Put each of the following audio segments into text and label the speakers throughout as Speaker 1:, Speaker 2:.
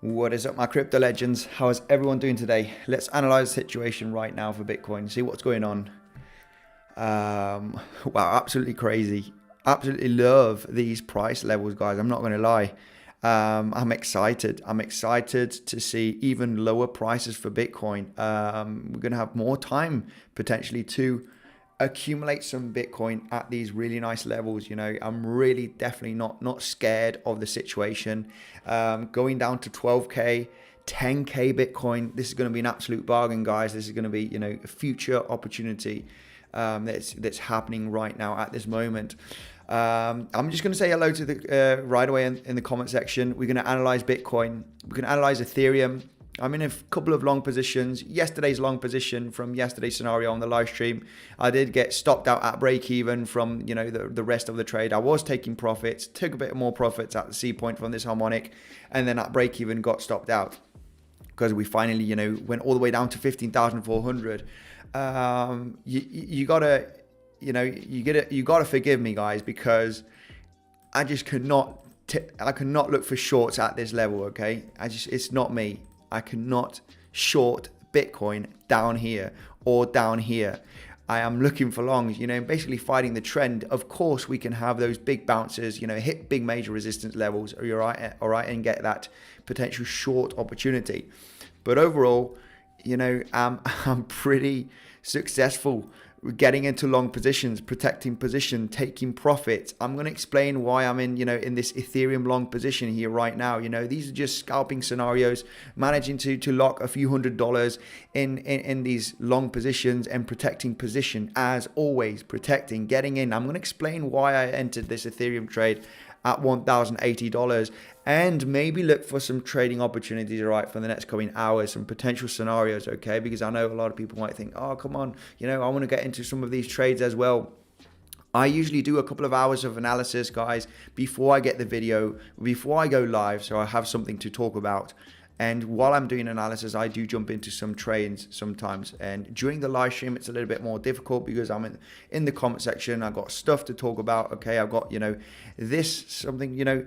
Speaker 1: What is up, my crypto legends? How is everyone doing today? Let's analyze the situation right now for Bitcoin, see what's going on. Wow, absolutely crazy. Absolutely love these price levels, guys. I'm not going to lie. I'm excited. I'm excited to see even lower prices for Bitcoin. We're going to have more time potentially to accumulate some Bitcoin at these really nice levels. You know, I'm really definitely not scared of the situation. Going down to 12K, 10K Bitcoin, this is going to be an absolute bargain, guys. This is going to be, you know, a future opportunity that's happening right now at this moment. I'm just going to say hello to the right away in the comment section. We're going to analyze Bitcoin. We're going to analyze Ethereum. I'm in a couple of long positions. Yesterday's long position from yesterday's scenario on the live stream, I did get stopped out at break even from, you know, the rest of the trade. I was taking profits, took a bit more profits at the C point from this Harmonic, and then at break even got stopped out because we finally, you know, went all the way down to 15,400. You gotta, you know, you gotta forgive me, guys, because I just could not look for shorts at this level. Okay, it's not me. I cannot short Bitcoin down here or down here. I am looking for longs, you know, basically fighting the trend. Of course, we can have those big bounces, you know, hit big major resistance levels, all right, and get that potential short opportunity. But overall, you know, I'm pretty successful getting into long positions, protecting position, taking profits. I'm going to explain why I'm in, you know, in this Ethereum long position here right now. You know, these are just scalping scenarios, managing to lock a few $100 in these long positions and protecting position, as always, protecting, getting in. I'm going to explain why I entered this Ethereum trade at $1,080 and maybe look for some trading opportunities, right, for the next coming hours, some potential scenarios, okay? Because I know a lot of people might think, oh, come on, you know, I want to get into some of these trades as well. I usually do a couple of hours of analysis, guys, before I get the video, before I go live, so I have something to talk about. And while I'm doing analysis, I do jump into some trades sometimes. And during the live stream, it's a little bit more difficult because I'm in the comment section. I've got stuff to talk about. Okay, I've got, you know, something, you know,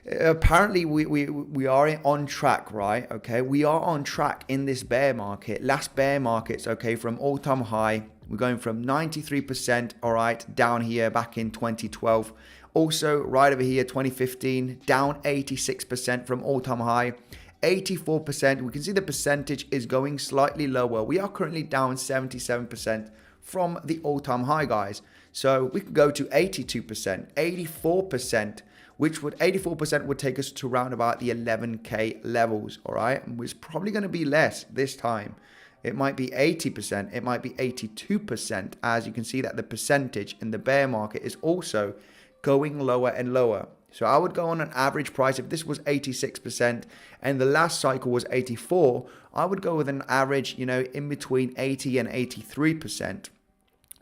Speaker 1: apparently we are on track, right? Okay, we are on track in this bear market. Last bear markets, okay, from all-time high, we're going from 93%, all right, down here back in 2012. Also, right over here, 2015, down 86% from all-time high. 84%, we can see the percentage is going slightly lower. We are currently down 77% from the all-time high, guys. So we could go to 82%, 84%, which would 84% would take us to around about the 11K levels, all right? And it's probably going to be less this time. It might be 80%, it might be 82%, as you can see that the percentage in the bear market is also going lower and lower. So I would go on an average price. If this was 86% and the last cycle was 84, I would go with an average, you know, in between 80 and 83%,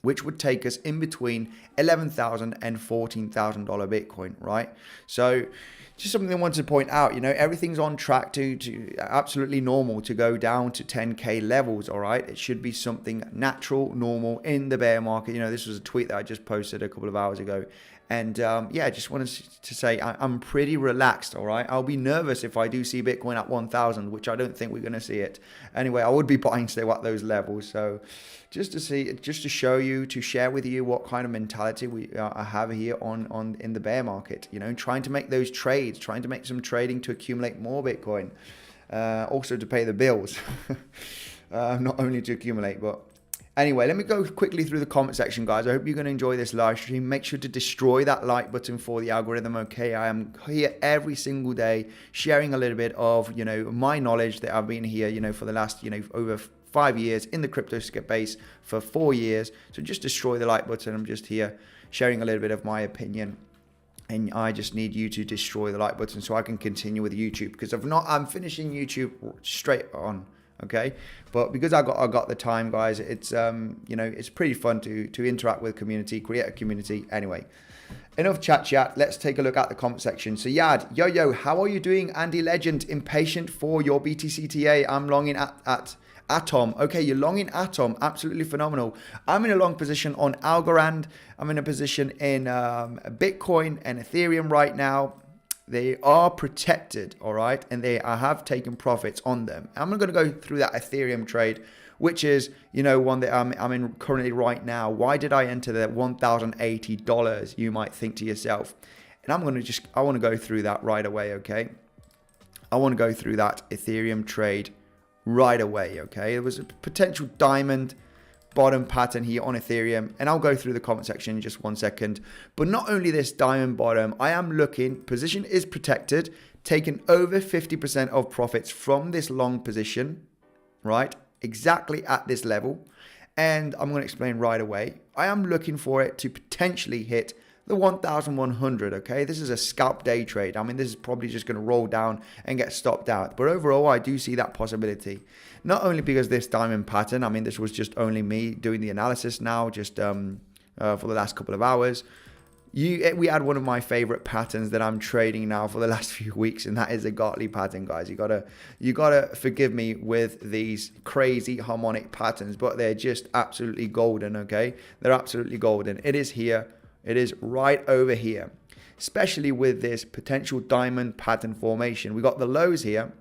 Speaker 1: which would take us in between $11,000 and $14,000 Bitcoin, right? So just something I wanted to point out, you know, everything's on track to absolutely normal to go down to 10K levels, all right? It should be something natural, normal in the bear market. You know, this was a tweet that I just posted a couple of hours ago. And yeah, I just wanted to say I'm pretty relaxed, all right? I'll be nervous if I do see Bitcoin at 1,000, which I don't think we're going to see it. Anyway, I would be buying still at those levels. So just to show you, to share with you what kind of mentality I have here in the bear market, you know, trying to make those trades, trying to make some trading to accumulate more Bitcoin, also to pay the bills, not only to accumulate, but anyway, let me go quickly through the comment section, guys. I hope you're going to enjoy this live stream. Make sure to destroy that like button for the algorithm, okay? I am here every single day sharing a little bit of, you know, my knowledge that I've been here, you know, for the last, you know, over 5 years in the crypto space for 4 years. So just destroy the like button. I'm just here sharing a little bit of my opinion. And I just need you to destroy the like button so I can continue with YouTube. Because if not, I'm finishing YouTube straight on. Okay, but because I got the time, guys, it's you know, it's pretty fun to interact with community, create a community. Anyway, enough chat. Let's take a look at the comment section. So Yad, yo, how are you doing, Andy Legend? Impatient for your BTCTA. I'm longing at Atom. Okay, you're long in Atom. Absolutely phenomenal. I'm in a long position on Algorand. I'm in a position in Bitcoin and Ethereum right now. They are protected, all right? And I have taken profits on them. I'm going to go through that Ethereum trade, which is, one that I'm in currently right now. Why did I enter the $1,080? You might think to yourself. And I want to go through that right away, okay? I want to go through that Ethereum trade right away, okay? There was a potential diamond bottom pattern here on Ethereum, and I'll go through the comment section in just 1 second. But not only this diamond bottom, I am looking, position is protected, taking over 50% of profits from this long position, right? Exactly at this level. And I'm going to explain right away. I am looking for it to potentially hit the 1,100, okay? This is a scalp day trade. I mean, this is probably just going to roll down and get stopped out. But overall, I do see that possibility. Not only because this diamond pattern, I mean, this was just only me doing the analysis now, just for the last couple of hours. We had one of my favorite patterns that I'm trading now for the last few weeks, and that is a Gartley pattern, guys. You gotta forgive me with these crazy harmonic patterns, but they're just absolutely golden, okay? They're absolutely golden. It is here. It is right over here, especially with this potential diamond pattern formation. We got the lows here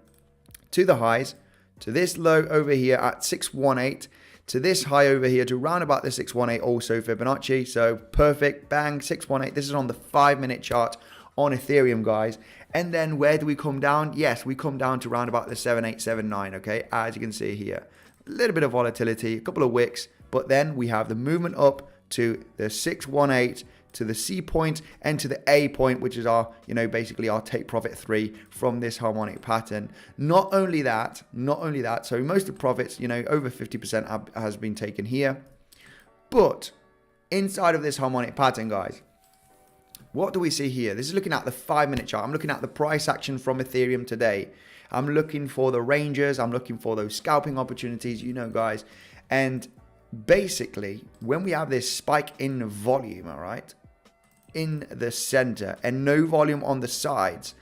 Speaker 1: to the highs, to this low over here at 618, to this high over here to round about the 618 also Fibonacci. So perfect, bang, 618. This is on the 5-minute chart on Ethereum, guys. And then where do we come down? Yes, we come down to round about the 7879, okay? As you can see here, a little bit of volatility, a couple of wicks, but then we have the movement up to the 618, to the C point, and to the A point, which is our, basically our take profit 3 from this harmonic pattern. Not only that, so most of the profits, over 50% has been taken here. But inside of this harmonic pattern, guys, what do we see here? This is looking at the 5-minute chart. I'm looking at the price action from Ethereum today. I'm looking for the ranges. I'm looking for those scalping opportunities, guys. And basically, when we have this spike in volume, all right, in the center and no volume on the sides,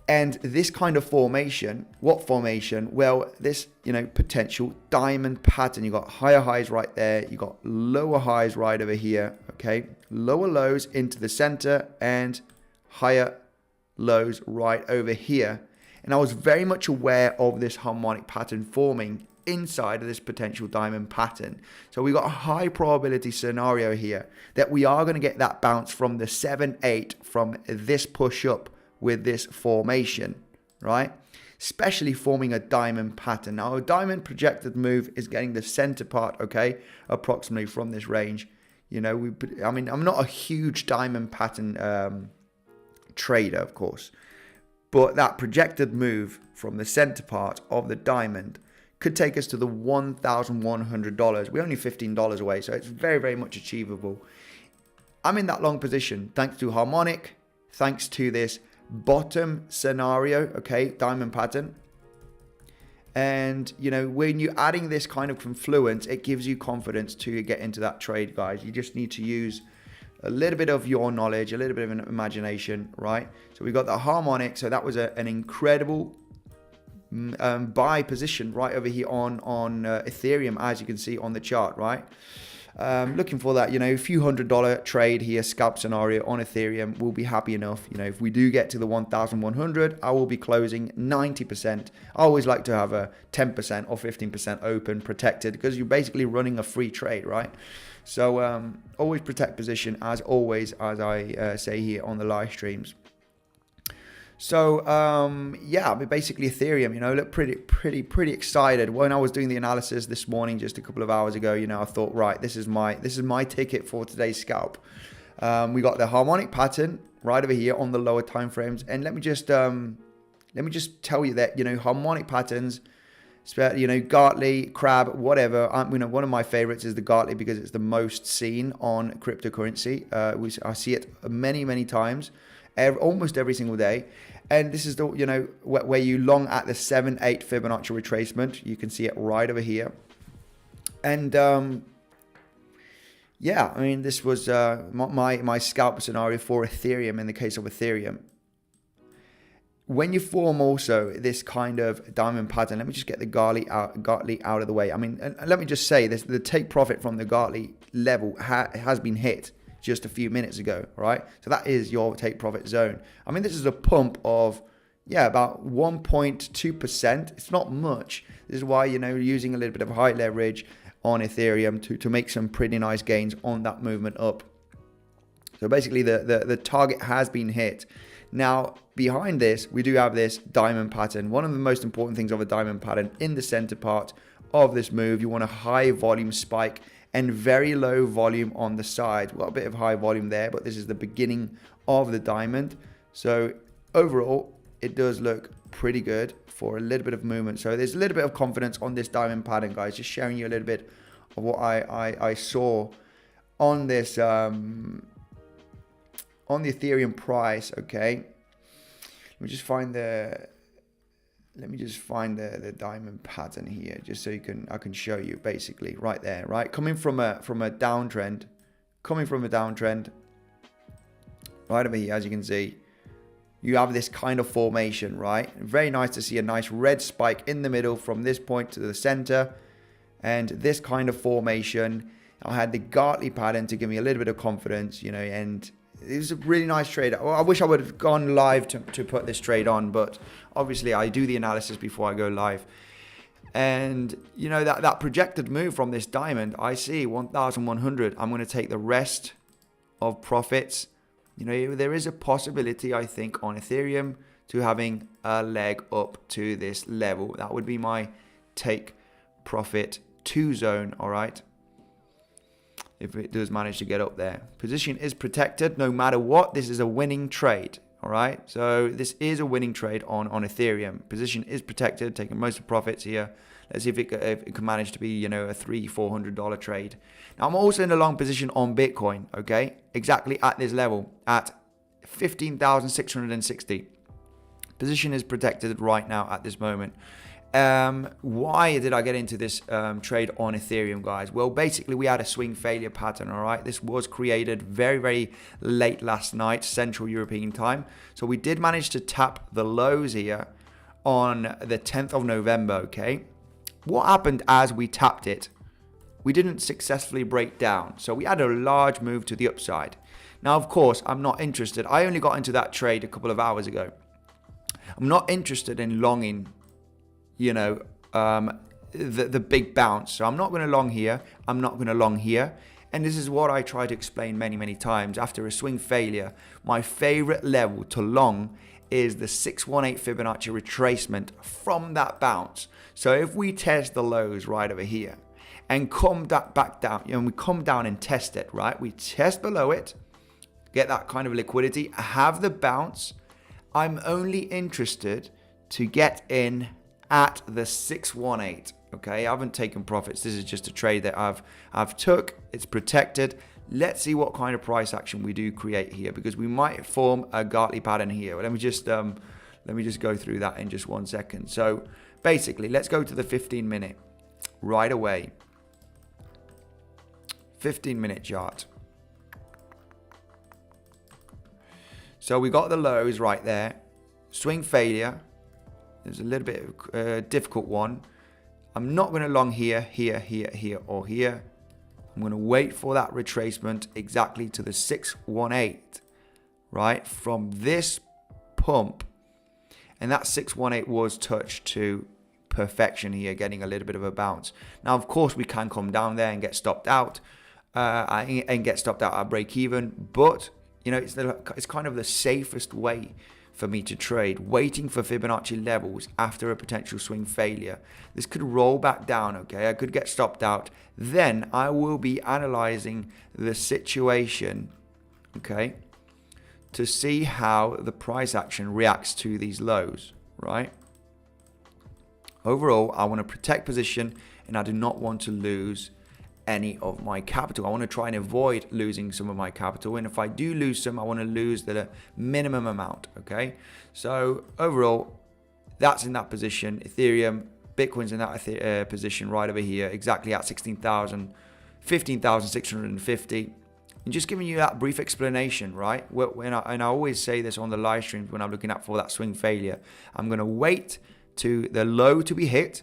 Speaker 1: and this kind of formation, what formation? Well, this, potential diamond pattern. You got higher highs right there. You got lower highs right over here, okay? Lower lows into the center and higher lows right over here. And I was very much aware of this harmonic pattern forming inside of this potential diamond pattern. So we got a high probability scenario here that we are going to get that bounce from the 7-8 from this push up with this formation, right? Especially forming a diamond pattern. Now a diamond projected move is getting the center part, okay, approximately from this range. I'm not a huge diamond pattern trader, of course, but that projected move from the center part of the diamond could take us to the $1,100. We're only $15 away, so it's very, very much achievable. I'm in that long position thanks to Harmonic, thanks to this bottom scenario, okay, diamond pattern. And, when you're adding this kind of confluence, it gives you confidence to get into that trade, guys. You just need to use a little bit of your knowledge, a little bit of an imagination, right? So we got the Harmonic, so that was an incredible buy position right over here on Ethereum, as you can see on the chart, right? Looking for that, a few $100 trade here, scalp scenario on Ethereum. We'll be happy enough. If we do get to the 1,100, I will be closing 90%. I always like to have a 10% or 15% open, protected, because you're basically running a free trade, right? So always protect position, as always, as I say here on the live streams. So, basically Ethereum, look pretty excited. When I was doing the analysis this morning, just a couple of hours ago, I thought, right, this is my ticket for today's scalp. We got the harmonic pattern right over here on the lower time frames. And let me just tell you that, harmonic patterns, Gartley, Crab, whatever. One of my favorites is the Gartley because it's the most seen on cryptocurrency. I see it many, many times. Almost every single day. And this is the, where you long at the 7-8 Fibonacci retracement. You can see it right over here. And this was my scalp scenario for Ethereum in the case of Ethereum. When you form also this kind of diamond pattern, let me just get the Gartley out of the way. And let me just say this: the take profit from the Gartley level has been hit. just a few minutes ago, right? So that is your take profit zone. I mean, this is a pump of, yeah, about 1.2%. It's not much. This is why, you know, using a little bit of high leverage on Ethereum to make some pretty nice gains on that movement up. So basically the target has been hit. Now, behind this, we do have this diamond pattern. One of the most important things of a diamond pattern in the center part of this move, you want a high volume spike and very low volume on the side. Well, a bit of high volume there, but this is the beginning of the diamond. So overall, it does look pretty good for a little bit of movement. So there's a little bit of confidence on this diamond pattern, guys. Just showing you a little bit of what I saw on this on the Ethereum price. Okay, let me just find the diamond pattern here, just so I can show you basically right there, right? Coming from a downtrend, right over here, as you can see, you have this kind of formation, right? Very nice to see a nice red spike in the middle from this point to the center, and this kind of formation. I had the Gartley pattern to give me a little bit of confidence, you know, and it was a really nice trade. I wish I would have gone live to put this trade on, but obviously I do the analysis before I go live. And, you know, that projected move from this diamond, I see 1,100. I'm going to take the rest of profits. You know, there is a possibility, I think, on Ethereum to having a leg up to this level. That would be my take profit 2 zone, all right? If it does manage to get up there. Position is protected no matter what. This is a winning trade, all right? So this is a winning trade on Ethereum. Position is protected, taking most of the profits here. Let's see if it can manage to be, you know, a $300-400 trade. Now, I'm also in a long position on Bitcoin, okay? Exactly at this level, at 15,660. Position is protected right now at this moment. Why did I get into this trade on Ethereum, guys? Well, basically we had a swing failure pattern, all right? This was created very, very late last night, Central European time. So we did manage to tap the lows here on the 10th of November, okay? What happened as we tapped it? We didn't successfully break down. So we had a large move to the upside. Now, of course, I'm not interested. I only got into that trade a couple of hours ago. I'm not interested in longing, you know, the big bounce. So I'm not going to long here. I'm not going to long here. And this is what I try to explain many, many times. After a swing failure, my favorite level to long is the 618 Fibonacci retracement from that bounce. So if we test the lows right over here and come back down, you know, we come down and test it, right? We test below it, get that kind of liquidity, have the bounce. I'm only interested to get in at the 618, okay? I haven't taken profits. This is just a trade that I've took. It's protected. Let's see what kind of price action we do create here, because we might form a Gartley pattern here. Let me just go through that in just 1 second. So basically, let's go to the 15-minute right away. 15-minute chart. So we got the lows right there. Swing failure. There's a little bit of a difficult one. I'm not going to long here, or here. I'm going to wait for that retracement exactly to the 618, right? From this pump. And that 618 was touched to perfection here, getting a little bit of a bounce. Now, of course, we can come down there and get stopped out. At break even. But, you know, it's kind of the safest way for me to trade, waiting for Fibonacci levels after a potential swing failure. This could roll back down, okay? I could get stopped out. Then I will be analyzing the situation, okay, to see how the price action reacts to these lows, right? Overall, I want to protect position and I do not want to lose any of my capital. I want to try and avoid losing some of my capital, and if I do lose some, I want to lose the minimum amount, okay? So overall, that's in that position. Ethereum, Bitcoin's in that position right over here, exactly at 15,650. And just giving you that brief explanation, right? And I always say this on the live streams when I'm looking at for that swing failure. I'm going to wait to the low to be hit,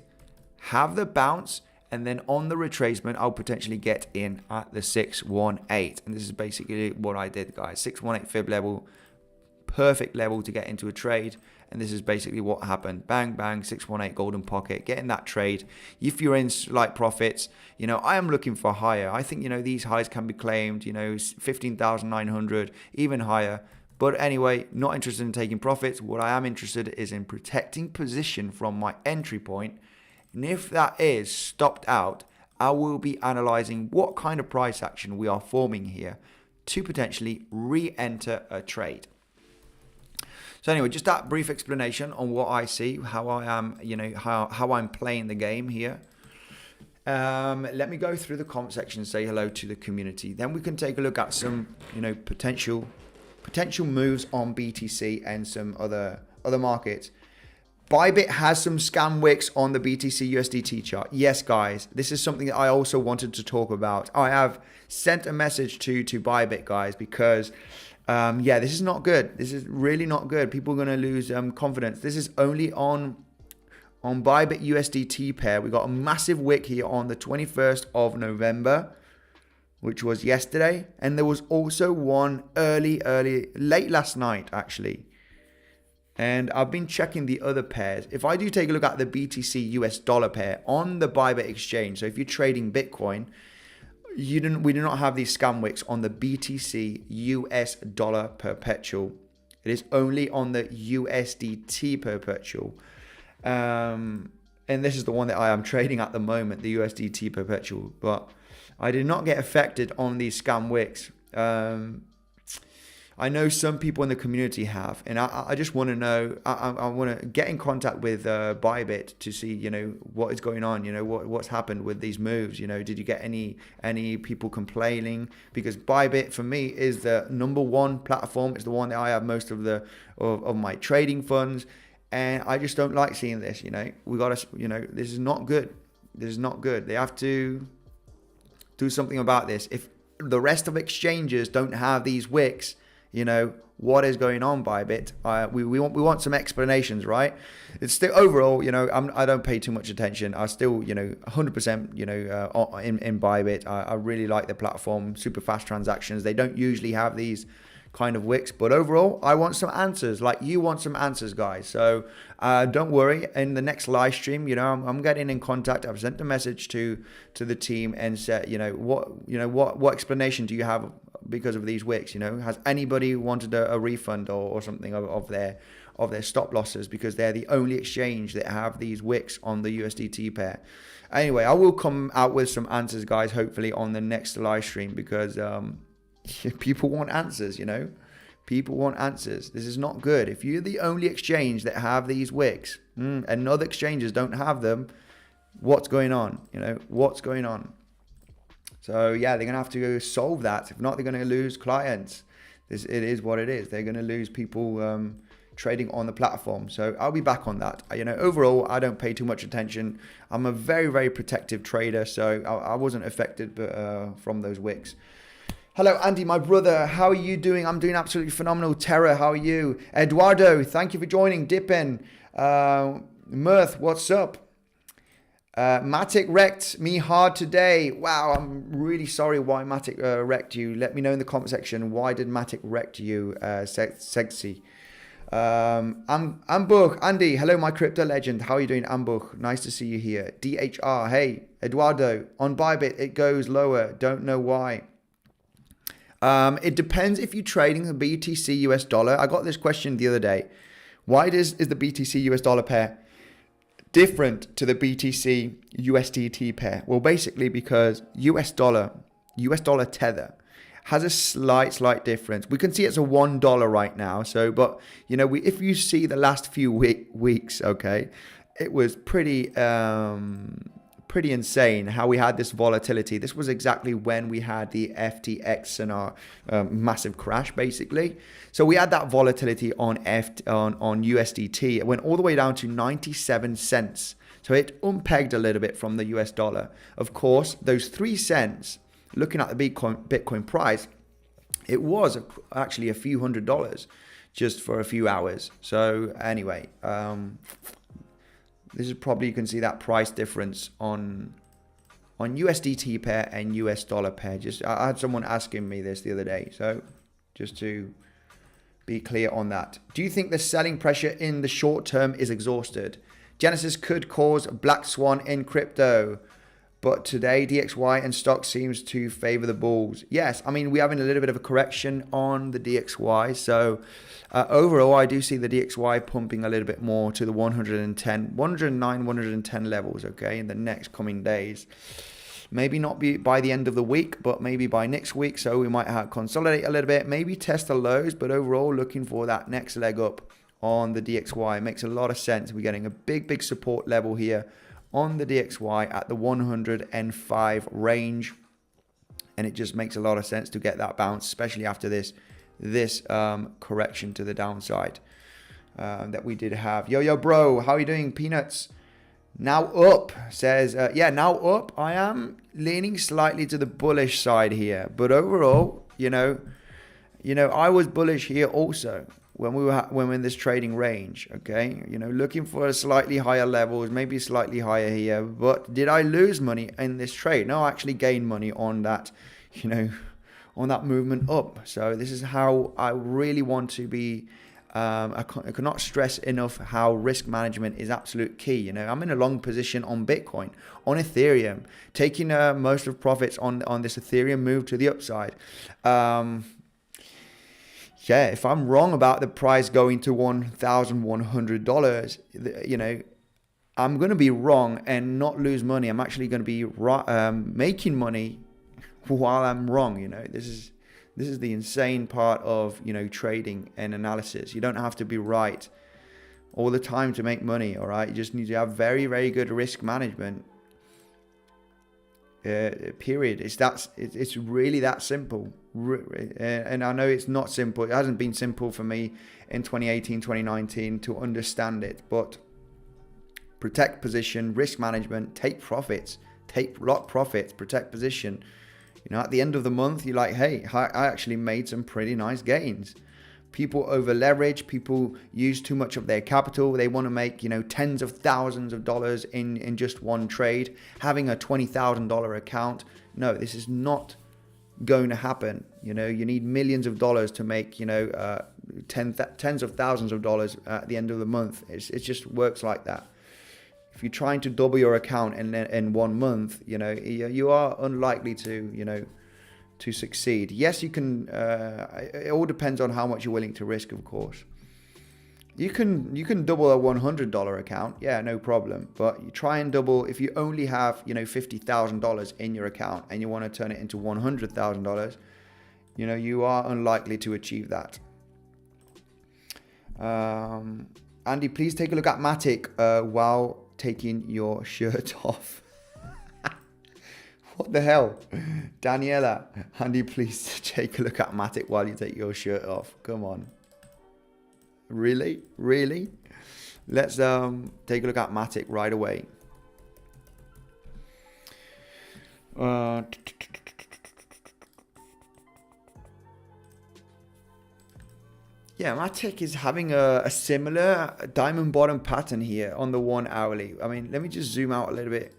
Speaker 1: have the bounce, And then on the retracement, I'll potentially get in at the 618. And this is basically what I did, guys. 618 fib level, perfect level to get into a trade. And this is basically what happened. Bang, bang, 618 golden pocket, get in that trade. If you're in slight profits, you know, I am looking for higher. I think, you know, these highs can be claimed, you know, 15,900, even higher. But anyway, not interested in taking profits. What I am interested is in protecting position from my entry point. And if that is stopped out, I will be analyzing what kind of price action we are forming here to potentially re-enter a trade. So anyway, just that brief explanation on what I see, how I am, you know, how I'm playing the game here. Let me go through the comment section and say hello to the community. Then we can take a look at some, you know, potential moves on BTC and some other markets. Bybit has some scam wicks on the BTC USDT chart. Yes, guys, this is something that I also wanted to talk about. I have sent a message to Bybit, guys, because yeah, this is not good. This is really not good. People are going to lose confidence. This is only on Bybit USDT pair. We got a massive wick here on the 21st of November, which was yesterday, and there was also one late last night, actually. And I've been checking the other pairs. If I do take a look at the BTC US dollar pair on the Bybit exchange, so if you're trading Bitcoin, we do not have these scam wicks on the BTC US dollar perpetual. It is only on the USDT perpetual. And this is the one that I am trading at the moment, the USDT perpetual. But I did not get affected on these scam wicks. I know some people in the community have, and I just want to know. I want to get in contact with Bybit to see, you know, what is going on. You know, what's happened with these moves. You know, did you get any people complaining? Because Bybit for me is the number one platform. It's the one that I have most of my trading funds, and I just don't like seeing this. You know, we got to. You know, this is not good. This is not good. They have to do something about this. If the rest of exchanges don't have these wicks, you know, what is going on, Bybit? We want some explanations, right? It's still overall, you know, I don't pay too much attention. I still, you know, 100%, you know, in Bybit. I really like the platform, super fast transactions. They don't usually have these kind of wicks, but overall, I want some answers. Like you want some answers, guys. So don't worry. In the next live stream, you know, I'm getting in contact. I've sent a message to the team and said, what explanation do you have because of these wicks? You know, has anybody wanted a refund or something of their stop losses, because they're the only exchange that have these wicks on the USDT pair. Anyway, I will come out with some answers, guys, hopefully on the next live stream, because people want answers, you know. People want answers. This is not good. If you're the only exchange that have these wicks and other exchanges don't have them, what's going on? You know, what's going on? So yeah, they're gonna have to solve that. If not, they're gonna lose clients. It is what it is. They're gonna lose people trading on the platform. So I'll be back on that. You know, overall, I don't pay too much attention. I'm a very, very protective trader, so I wasn't affected from those wicks. Hello, Andy, my brother. How are you doing? I'm doing absolutely phenomenal. Terra, how are you? Eduardo, thank you for joining. Dippin. Mirth, what's up? Matic wrecked me hard today. Wow, I'm really sorry why Matic wrecked you. Let me know in the comment section. Why did Matic wreck you, sexy? Ambuch, Andy, hello, my crypto legend. How are you doing, Ambuch? Nice to see you here. DHR, hey, Eduardo, on Bybit, it goes lower. Don't know why. It depends if you're trading the BTC US dollar. I got this question the other day. Why is the BTC US dollar pair different to the BTC USDT pair? Well, basically because US dollar tether has a slight difference. We can see it's a $1 right now. So, but you know, if you see the last few weeks, okay, it was pretty insane how we had this volatility. This was exactly when we had the FTX and our massive crash, basically. So we had that volatility on USDT. It went all the way down to 97 cents. So it unpegged a little bit from the US dollar. Of course, those 3 cents, looking at the Bitcoin price, it was actually a few $100s just for a few hours. So anyway, this is probably, you can see that price difference on on USDT pair and US dollar pair. Just I had someone asking me this the other day, so just to be clear on that. Do you think the selling pressure in the short term is exhausted? Genesis could cause a black swan in crypto, but today DXY and stock seems to favor the bulls. Yes, I mean, we're having a little bit of a correction on the DXY. So overall, I do see the DXY pumping a little bit more to the 109, 110 levels, okay, in the next coming days. Maybe not be by the end of the week, but maybe by next week. So we might have consolidate a little bit, maybe test the lows, but overall looking for that next leg up on the DXY. It makes a lot of sense. We're getting a big support level here on the DXY at the 105 range, and it just makes a lot of sense to get that bounce, especially after this correction to the downside that we did have. Yo bro, how are you doing? Peanuts now up says yeah, now up. I am leaning slightly to the bullish side here, but overall, you know I was bullish here also when we were in this trading range, okay? Looking for a slightly higher levels, maybe slightly higher here. But did I lose money in this trade? No, I actually gained money on that, on that movement up. So this is how I really want to be. I cannot stress enough how risk management is absolute key. I'm in a long position on Bitcoin, on Ethereum, taking most of profits on this Ethereum move to the upside. Yeah, if I'm wrong about the price going to $1,100, I'm going to be wrong and not lose money. I'm actually going to be making money while I'm wrong. This is the insane part of trading and analysis. You don't have to be right all the time to make money. All right, you just need to have very good risk management. Period. It's really that simple. And I know it's not simple. It hasn't been simple for me in 2018, 2019 to understand it. But protect position, risk management, take profits, take lot profits, protect position. At the end of the month, you're like, hey, I actually made some pretty nice gains. People over leverage, people use too much of their capital. They want to make, tens of thousands of dollars in just one trade. Having a $20,000 account. No, this is not going to happen. You need millions of dollars to make, tens of thousands of dollars at the end of the month. It just works like that. If you're trying to double your account in 1 month, you are unlikely to, to succeed. Yes, you can. It all depends on how much you're willing to risk, of course. You can double a $100 account, yeah, no problem. But you try and double if you only have $50,000 in your account and you want to turn it into $100,000. You are unlikely to achieve that. Andy, please take a look at Matic while taking your shirt off. What the hell? Daniela, Andy, please take a look at Matic while you take your shirt off. Come on. Really? Let's take a look at Matic right away. Yeah, Matic is having a similar diamond bottom pattern here on the 1 hourly. I mean, let me just zoom out a little bit.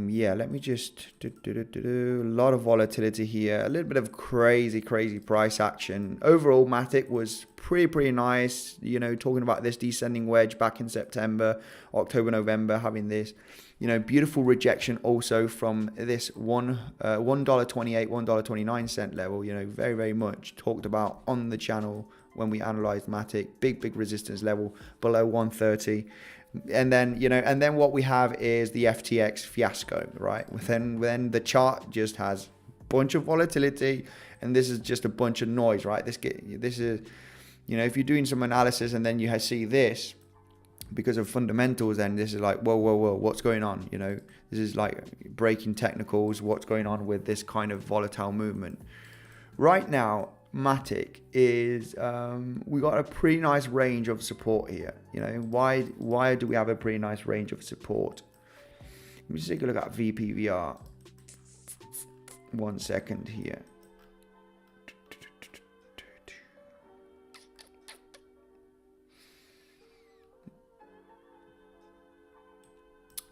Speaker 1: Yeah, let me just a lot of volatility here, a little bit of crazy price action. Overall, Matic was pretty nice. Talking about this descending wedge back in September, October, November, having this beautiful rejection also from this $1.28, $1.29 level. Very much talked about on the channel when we analyzed Matic. Big resistance level below 130. And then what we have is the FTX fiasco, right? Then the chart just has a bunch of volatility, and this is just a bunch of noise, right? This is, if you're doing some analysis and then you see this because of fundamentals, then this is like, whoa, what's going on? This is like breaking technicals. What's going on with this kind of volatile movement? Right now, Matic is we got a pretty nice range of support here. Why do we have a pretty nice range of support? Let me just take a look at VPVR. 1 second here.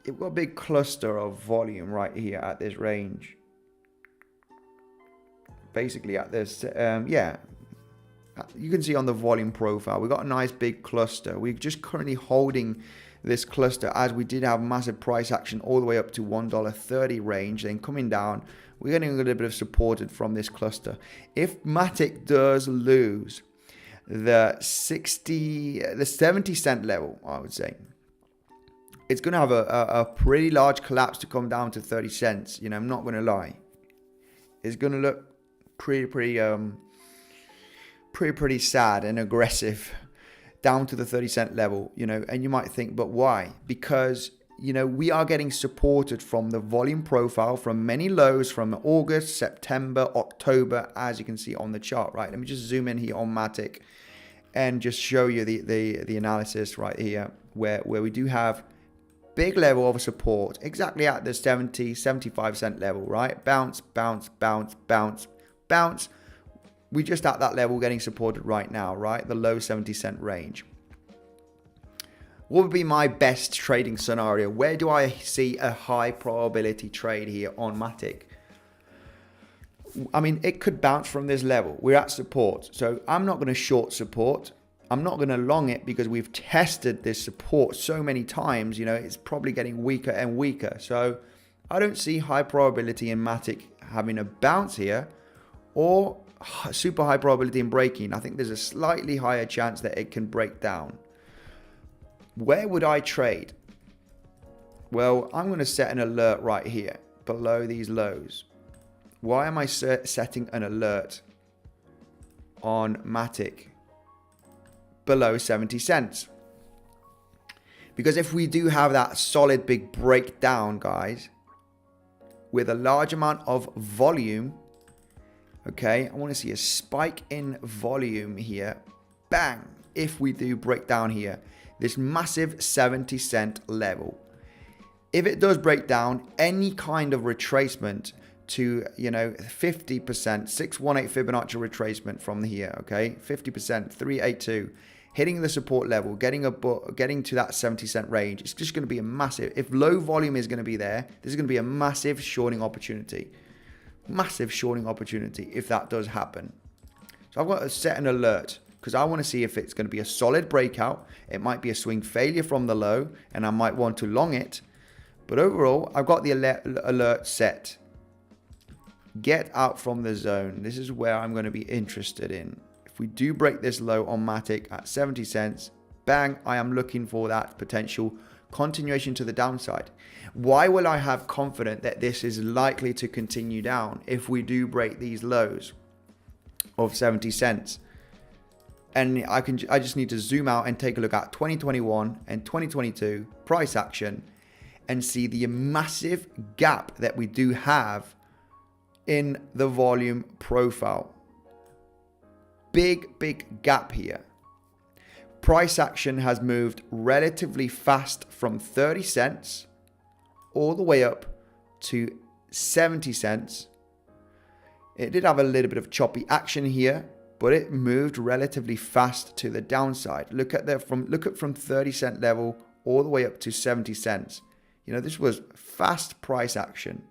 Speaker 1: you've got a big cluster of volume right here at this range. Basically at this, yeah, you can see on the volume profile, we've got a nice big cluster. We're just currently holding this cluster as we did have massive price action all the way up to $1.30 range, then coming down, we're getting a little bit of supported from this cluster. If Matic does lose the 70 cent level, I would say, it's going to have a pretty large collapse to come down to 30 cents. You know, I'm not going to lie. It's going to look pretty sad and aggressive down to the 30 cent level, you know. And you might think, but why? Because, you know, we are getting supported from the volume profile from many lows from August, September, October, as you can see on the chart, right? Let me just zoom in here on Matic and just show you the analysis right here, where we do have big level of support exactly at the 75 cent level, right? Bounce, bounce, bounce, bounce, bounce. We're just at that level getting supported right now, right? The low 70 cent range. What would be my best trading scenario? Where do I see a high probability trade here on Matic? I mean, it could bounce from this level. We're at support. So I'm not going to short support. I'm not going to long it because we've tested this support so many times. You know, it's probably getting weaker and weaker. So I don't see high probability in Matic having a bounce here or super high probability in breaking. I think there's a slightly higher chance that it can break down. Where would I trade? Well, I'm going to set an alert right here below these lows. Why am I setting an alert on Matic below 70 cents? Because if we do have that solid big breakdown, guys, with a large amount of volume, okay, I want to see a spike in volume here. Bang! If we do break down here, this massive 70 cent level. If it does break down, any kind of retracement to, you know, 50%, 618 Fibonacci retracement from here, okay? 50%, 382, hitting the support level, getting to that 70 cent range. It's just going to be a massive, if low volume is going to be there, there's going to be a massive shorting opportunity. Massive shorting opportunity if that does happen. So I've got to set an alert because I want to see if it's going to be a solid breakout. It might be a swing failure from the low and I might want to long it. But overall, I've got the alert set. Get out from the zone. This is where I'm going to be interested in. If we do break this low on Matic at 70 cents, bang, I am looking for that potential continuation to the downside. Why will I have confidence that this is likely to continue down if we do break these lows of 70 cents? And I just need to zoom out and take a look at 2021 and 2022 price action and see the massive gap that we do have in the volume profile. Big gap here. Price action has moved relatively fast from 30 cents all the way up to 70 cents. It did have a little bit of choppy action here, but it moved relatively fast to the downside. Look at from 30 cent level all the way up to 70 cents. You know, this was fast price action.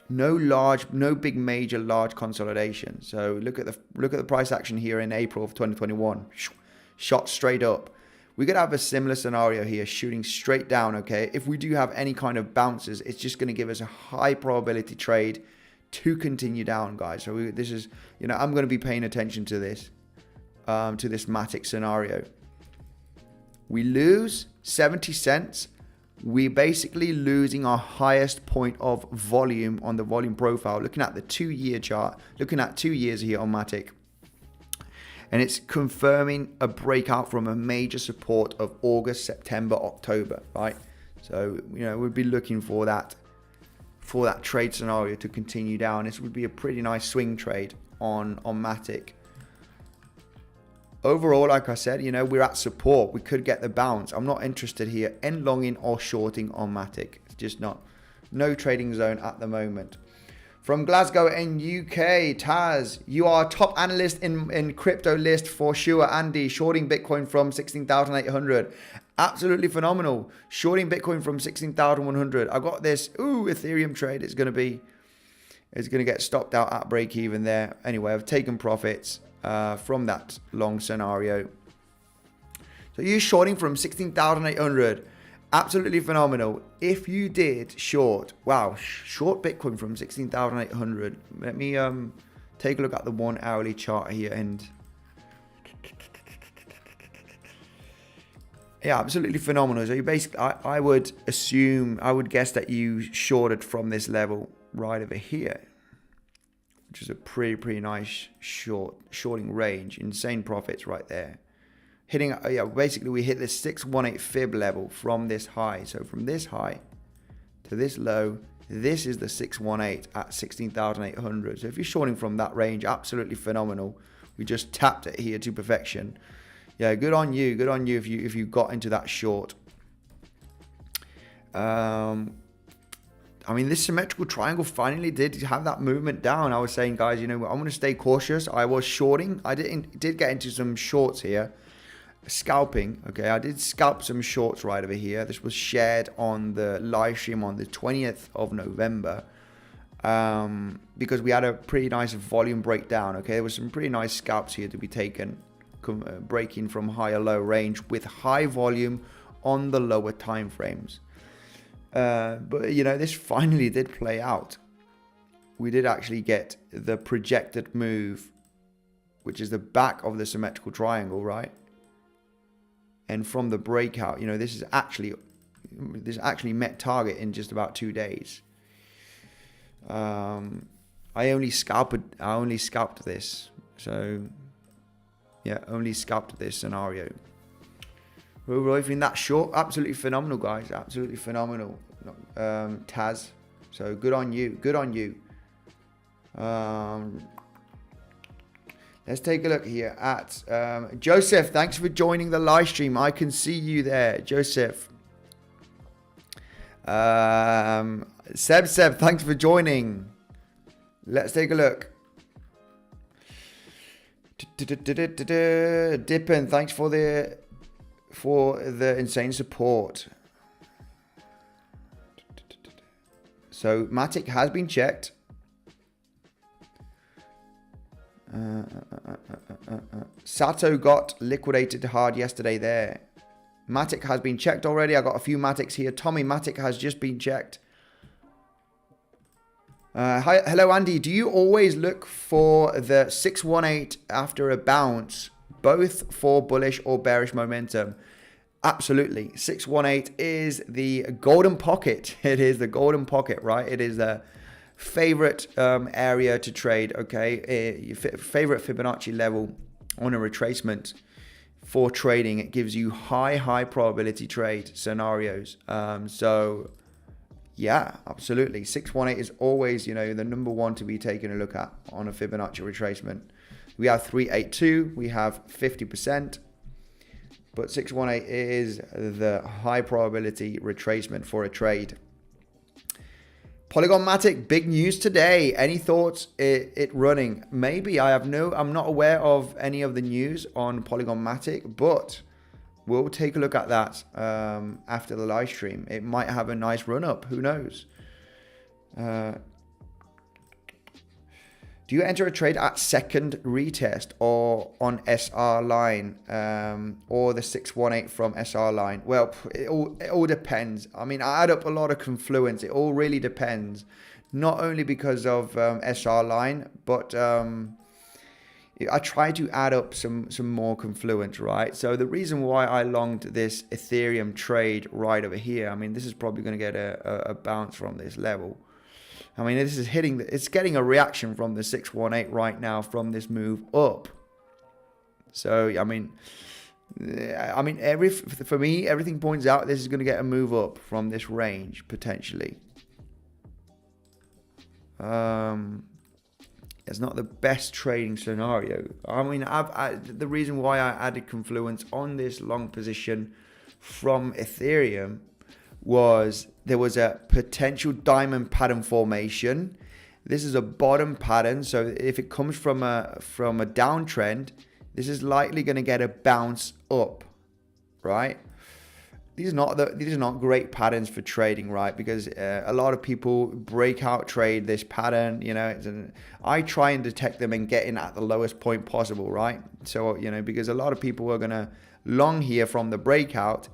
Speaker 1: No big major large consolidation. So look at the price action here in April of 2021. Shot straight up. We could have a similar scenario here, shooting straight down, okay? If we do have any kind of bounces, it's just going to give us a high probability trade to continue down, guys. So this is, you know, I'm going to be paying attention to this Matic scenario. We lose 70 cents. We're basically losing our highest point of volume on the volume profile. Looking at the 2-year chart, looking at 2 years here on Matic. And it's confirming a breakout from a major support of August, September, October, right? So, you know, we'd be looking for that trade scenario to continue down. This would be a pretty nice swing trade on Matic. Overall, like I said, you know, we're at support. We could get the bounce. I'm not interested here in longing or shorting on Matic. It's just not. No trading zone at the moment. From Glasgow in UK, Taz, you are top analyst in crypto list for sure. Andy, shorting Bitcoin from 16,800. Absolutely phenomenal. Shorting Bitcoin from 16,100. I got this. Ethereum trade. It's going to get stopped out at break even there. Anyway, I've taken profits from that long scenario. So you're shorting from 16,800. Absolutely phenomenal. If you did short Bitcoin from 16,800. Let me take a look at the 1 hourly chart here, and yeah, absolutely phenomenal. So you basically, I would guess that you shorted from this level right over here, which is a pretty nice shorting range. Insane profits right there. Hitting, basically we hit this 618 fib level from this high. So from this high to this low, this is the 618 at 16,800. So if you're shorting from that range, absolutely phenomenal. We just tapped it here to perfection. Yeah, good on you. Good on you if you got into that short. I mean, this symmetrical triangle finally did have that movement down. I was saying, guys, I'm going to stay cautious. I was shorting. I did get into some shorts here. Scalping, okay, I did scalp some shorts right over here. This was shared on the live stream on the 20th of November because we had a pretty nice volume breakdown. Okay, there was some pretty nice scalps here to be taken, breaking from higher low range with high volume on the lower time frames. But this finally did play out. We did actually get the projected move, which is the back of the symmetrical triangle, right? And from the breakout, this actually met target in just about 2 days. I only scalped this. So yeah, only scalped this scenario. Overall, in that short, absolutely phenomenal, guys. Absolutely phenomenal. Taz. So good on you. Good on you. Let's take a look here at Joseph. Thanks for joining the live stream. I can see you there, Joseph. Seb, thanks for joining. Let's take a look. Dippin, thanks for the insane support. So Matic has been checked. Sato got liquidated hard yesterday there. Matic has been checked already. I got a few Matics here. Tommy, Matic has just been checked. Hello, Andy. Do you always look for the 618 after a bounce, both for bullish or bearish momentum? Absolutely. 618 is the golden pocket. It is the golden pocket, right? It is the favorite area to trade, okay? Your favorite Fibonacci level on a retracement for trading. It gives you high probability trade scenarios. So yeah, absolutely. 618 is always, the number one to be taken a look at on a Fibonacci retracement. We have 382, we have 50%, but 618 is the high probability retracement for a trade. Polygon Matic, big news today. Any thoughts? It running? Maybe. I'm not aware of any of the news on Polygon Matic, but we'll take a look at that after the live stream. It might have a nice run up. Who knows? Do you enter a trade at second retest or on SR line or the 618 from SR line? Well, it all depends. I mean, I add up a lot of confluence. It all really depends. Not only because of SR line, but I try to add up some more confluence, right? So the reason why I longed this Ethereum trade right over here, I mean, this is probably going to get a bounce from this level. I mean, this is it's getting a reaction from the 618 right now from this move up. So, I mean, for me, everything points out this is going to get a move up from this range, potentially. It's not the best trading scenario. I mean, the reason why I added confluence on this long position from Ethereum was there was a potential diamond pattern formation. This is a bottom pattern. So if it comes from a downtrend, this is likely going to get a bounce up, right? These are not great patterns for trading, right? Because a lot of people breakout trade this pattern. You know, I try and detect them and get in at the lowest point possible, right? So, you know, because a lot of people are going to long here from the breakout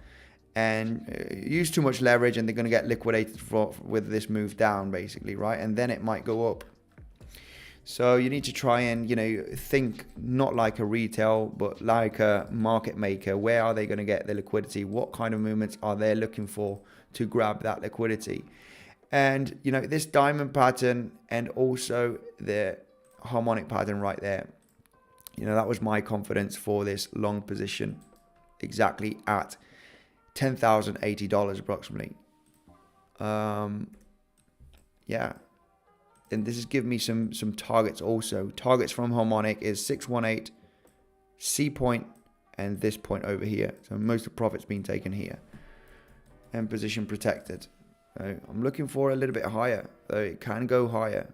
Speaker 1: and use too much leverage, and they're going to get liquidated with this move down, basically, right? And then it might go up. So you need to try and, you know, think not like a retail, but like a market maker. Where are they going to get the liquidity? What kind of movements are they looking for to grab that liquidity? And, you know, this diamond pattern and also the harmonic pattern right there, you know, that was my confidence for this long position, exactly at $10,080 approximately. Yeah. And this is giving me some targets also. Targets from Harmonic is 618, C point, and this point over here. So most of the profit's been taken here. And position protected. So I'm looking for a little bit higher. So it can go higher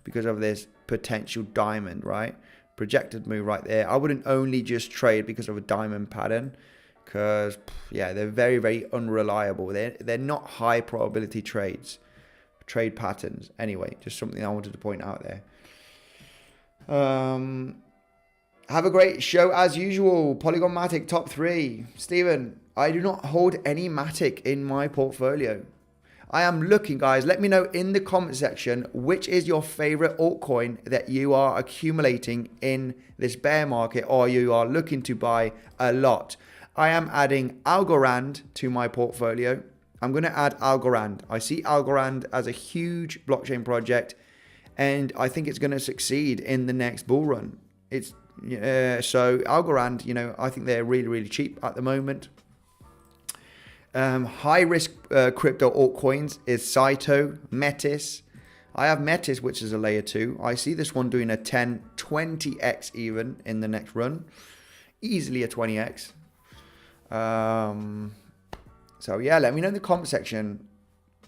Speaker 1: because of this potential diamond, right? Projected move right there. I wouldn't only just trade because of a diamond pattern, because, yeah, they're very, very unreliable. They're not high probability trade patterns. Anyway, just something I wanted to point out there. Have a great show as usual. Polygon Matic top 3. Steven, I do not hold any Matic in my portfolio. I am looking, guys. Let me know in the comment section which is your favorite altcoin that you are accumulating in this bear market, or you are looking to buy a lot. I am adding Algorand to my portfolio. I'm going to add Algorand. I see Algorand as a huge blockchain project, and I think it's going to succeed in the next bull run. So Algorand, you know, I think they're really, really cheap at the moment. High risk crypto altcoins is Saito, Metis. I have Metis, which is a layer 2. I see this one doing a 10, 20x even in the next run. Easily a 20x. So yeah, let me know in the comment section.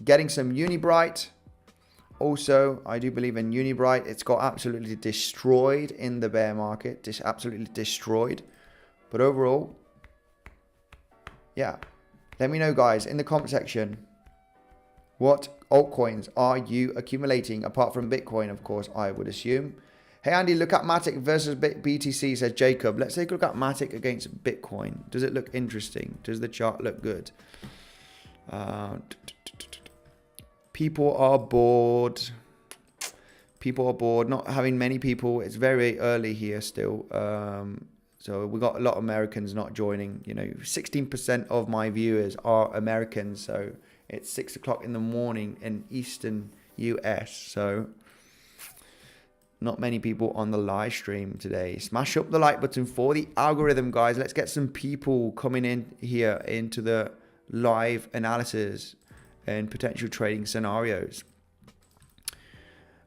Speaker 1: Getting some Unibright. Also, I do believe in Unibright. It's got absolutely destroyed in the bear market. Just absolutely destroyed. But overall, yeah. Let me know, guys, in the comment section. What altcoins are you accumulating apart from Bitcoin, of course, I would assume. Hey, Andy, look at Matic versus BTC, says Jacob. Let's take a look at Matic against Bitcoin. Does it look interesting? Does the chart look good? People are bored. People are bored. Not having many people. It's very early here still. So we got a lot of Americans not joining. You know, 16% of my viewers are Americans. So it's 6 o'clock in the morning in Eastern US. So not many people on the live stream today. Smash up the like button for the algorithm, guys. Let's get some people coming in here into the live analysis and potential trading scenarios.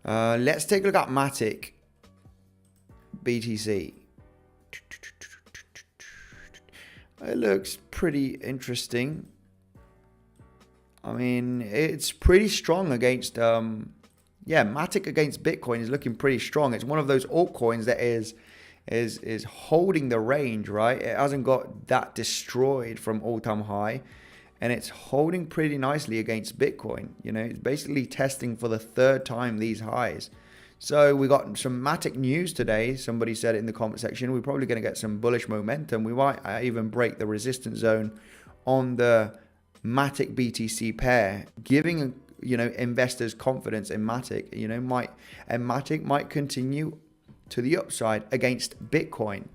Speaker 1: Let's take a look at Matic BTC. It looks pretty interesting. I mean, it's pretty strong against Matic against Bitcoin is looking pretty strong. It's one of those altcoins that is holding the range, right? It hasn't got that destroyed from all-time high, and it's holding pretty nicely against Bitcoin. You know, it's basically testing for the third time these highs. So we got some Matic news today. Somebody said it in the comment section. We're probably going to get some bullish momentum. We might even break the resistance zone on the Matic BTC pair, giving, you know, investors confidence in Matic. You know, Matic might continue to the upside against Bitcoin.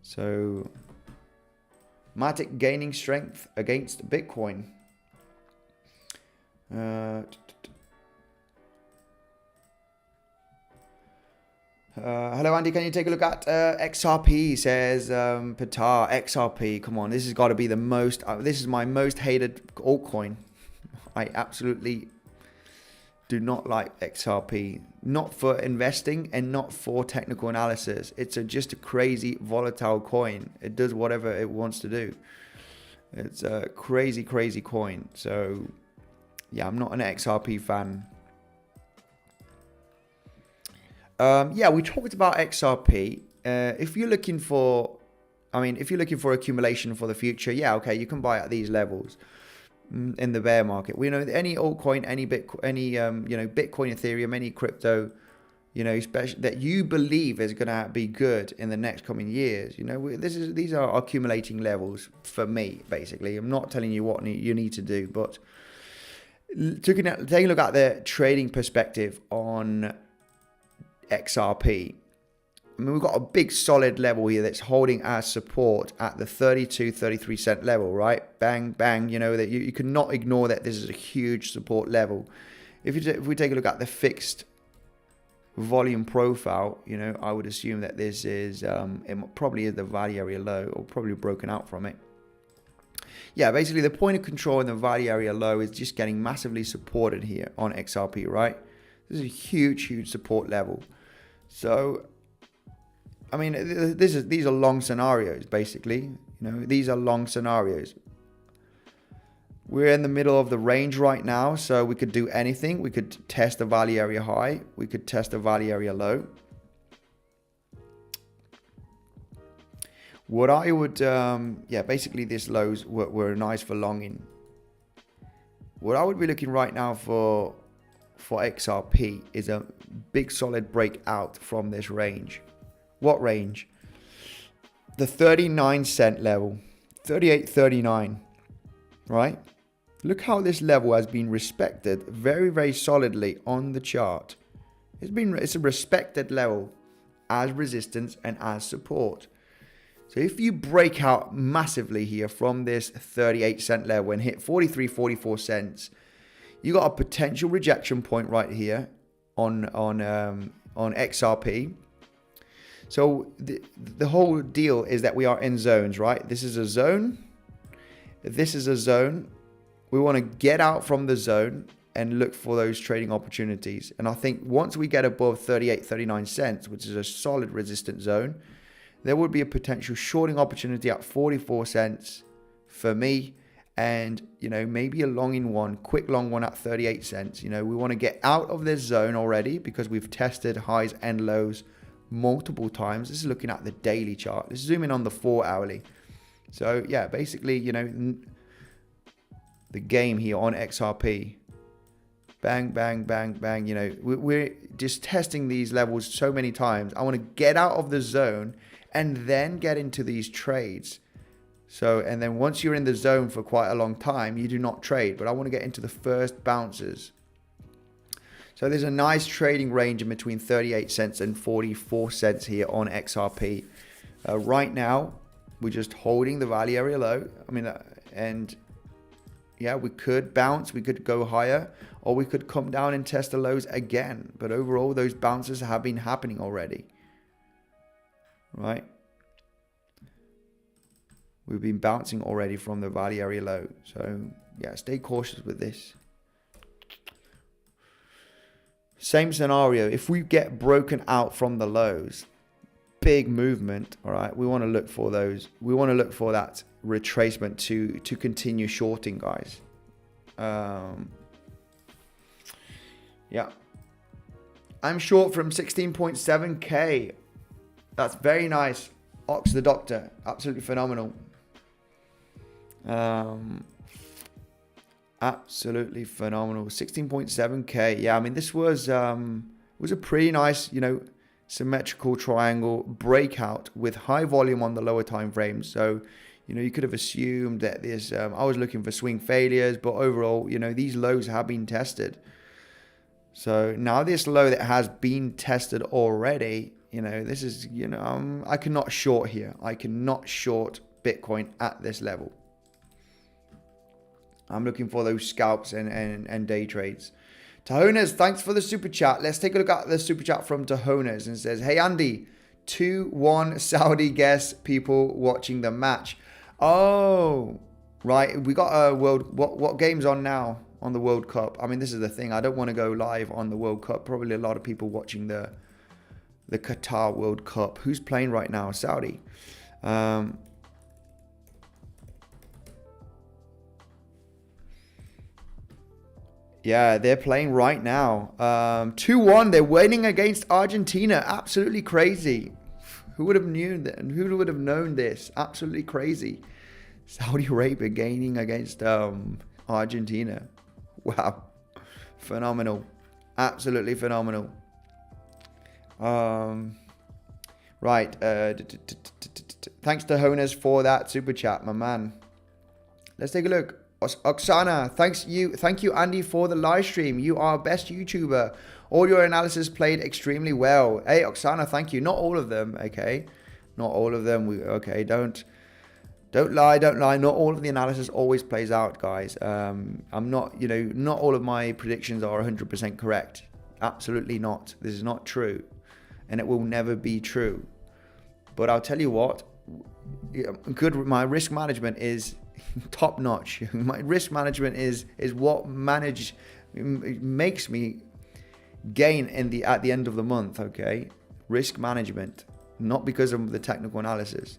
Speaker 1: So Matic gaining strength against Bitcoin. Hello, Andy. Can you take a look at XRP? Says Patar. XRP. Come on, this has got to be the most. This is my most hated altcoin. I absolutely do not like XRP. Not for investing and not for technical analysis. It's just a crazy volatile coin. It does whatever it wants to do. It's a crazy, crazy coin. So yeah, I'm not an XRP fan. Yeah, we talked about XRP. If you're looking for, if you're looking for accumulation for the future, yeah, okay, you can buy at these levels in the bear market. We know that any altcoin, any Bitcoin, Bitcoin, Ethereum, any crypto, especially that you believe is going to be good in the next coming years. These are accumulating levels for me, basically. I'm not telling you what you need to do, but taking a look at the trading perspective on XRP. We've got a big solid level here that's holding as support at the 33 cent level, right? Bang, bang, that you cannot ignore that this is a huge support level. If we take a look at the fixed volume profile, I would assume that this is, it probably is the value area low, or probably broken out from it. Yeah, basically the point of control in the value area low is just getting massively supported here on XRP, right? This is a huge support level. So, these are long scenarios, basically. These are long scenarios. We're in the middle of the range right now, so we could do anything. We could test the value area high. We could test the value area low. What I would, basically these lows were nice for longing. What I would be looking right now for XRP is a big solid breakout from this range. What range? The 39 cent level, 38.39, right? Look how this level has been respected very solidly on the chart. It's a respected level as resistance and as support. So if you break out massively here from this 38 cent level and hit 44 cents, you got a potential rejection point right here on XRP. So the whole deal is that we are in zones, right? This is a zone. This is a zone. We want to get out from the zone and look for those trading opportunities. And I think once we get above 39 cents, which is a solid resistance zone, there would be a potential shorting opportunity at 44 cents for me. And, maybe a quick long one at 38 cents. We want to get out of this zone already because we've tested highs and lows multiple times. This is looking at the daily chart. Let's zoom in on the 4 hourly. So, yeah, basically, the game here on XRP. Bang, bang, bang, bang. We're just testing these levels so many times. I want to get out of the zone and then get into these trades. So, and then once you're in the zone for quite a long time, you do not trade. But I want to get into the first bounces. So there's a nice trading range in between 38 cents and 44 cents here on XRP. Right now, we're just holding the value area low. We could bounce, we could go higher, or we could come down and test the lows again. But overall, those bounces have been happening already. Right? We've been bouncing already from the value area low. So, yeah, stay cautious with this. Same scenario. If we get broken out from the lows, big movement, all right, we want to look for those. We want to look for that retracement to continue shorting, guys. Yeah. I'm short from 16.7K. That's very nice. Ox the Doctor. Absolutely phenomenal. Absolutely phenomenal. 16.7K. Yeah, this was a pretty nice, symmetrical triangle breakout with high volume on the lower time frames. So, you could have assumed that this, I was looking for swing failures, but overall, these lows have been tested. So now this low that has been tested already, this is, I cannot short here. I cannot short Bitcoin at this level. I'm looking for those scalps and day trades. Tahonas, thanks for the super chat. Let's take a look at the super chat from Tahonas and says, hey Andy, 2-1 Saudi guest people watching the match. Oh, right. We got a what game's on now on the World Cup? This is the thing. I don't want to go live on the World Cup. Probably a lot of people watching the Qatar World Cup. Who's playing right now? Saudi. Yeah, they're playing right now. 2-1. They're winning against Argentina. Absolutely crazy. Who would have known that? Who would have known this? Absolutely crazy. Saudi Arabia gaining against Argentina. Wow. Phenomenal. Absolutely phenomenal. Right. Thanks to Honers for that super chat, my man. Let's take a look. Oksana, thank you, Andy, for the live stream. You are best YouTuber. All your analysis played extremely well. Hey, Oksana, thank you. Not all of them, okay? Not all of them. Don't lie. Not all of the analysis always plays out, guys. I'm not, not all of my predictions are 100% correct. Absolutely not. This is not true, and it will never be true. But I'll tell you what, my risk management is top notch. My risk management is what makes me gain at the end of the month. Okay, risk management, not because of the technical analysis.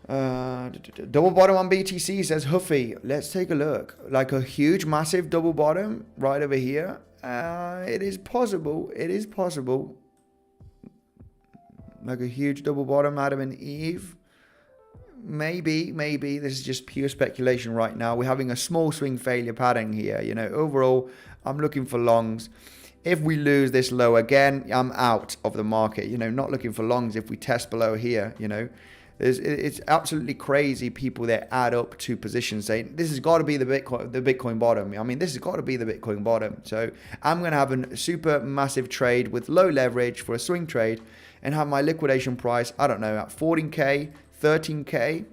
Speaker 1: Double bottom on BTC, says Huffy. Let's take a look. Like a huge, massive double bottom right over here. It is possible. Like a huge double bottom, Adam and Eve. Maybe. This is just pure speculation right now. We're having a small swing failure pattern here. Overall, I'm looking for longs. If we lose this low again, I'm out of the market. Not looking for longs if we test below here. It's absolutely crazy. People that add up to positions saying this has got to be the Bitcoin bottom. I mean, this has got to be the Bitcoin bottom. So I'm going to have a super massive trade with low leverage for a swing trade and have my liquidation price, I don't know, at 14K, 13K.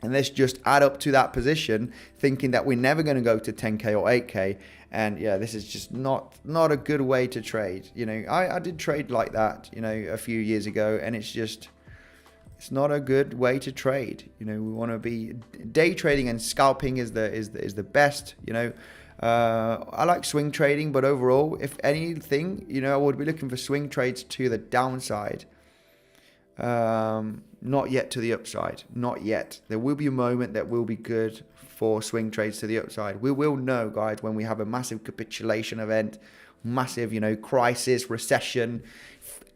Speaker 1: And let's just add up to that position thinking that we're never going to go to 10K or 8K. And yeah, this is just not a good way to trade. I did trade like that, a few years ago, and it's not a good way to trade. We want to be day trading, and scalping is the best. I like swing trading, but overall, if anything, I would be looking for swing trades to the downside. Not yet to the upside. Not yet. There will be a moment that will be good for swing trades to the upside. We will know, guys, when we have a massive capitulation event, massive, crisis, recession,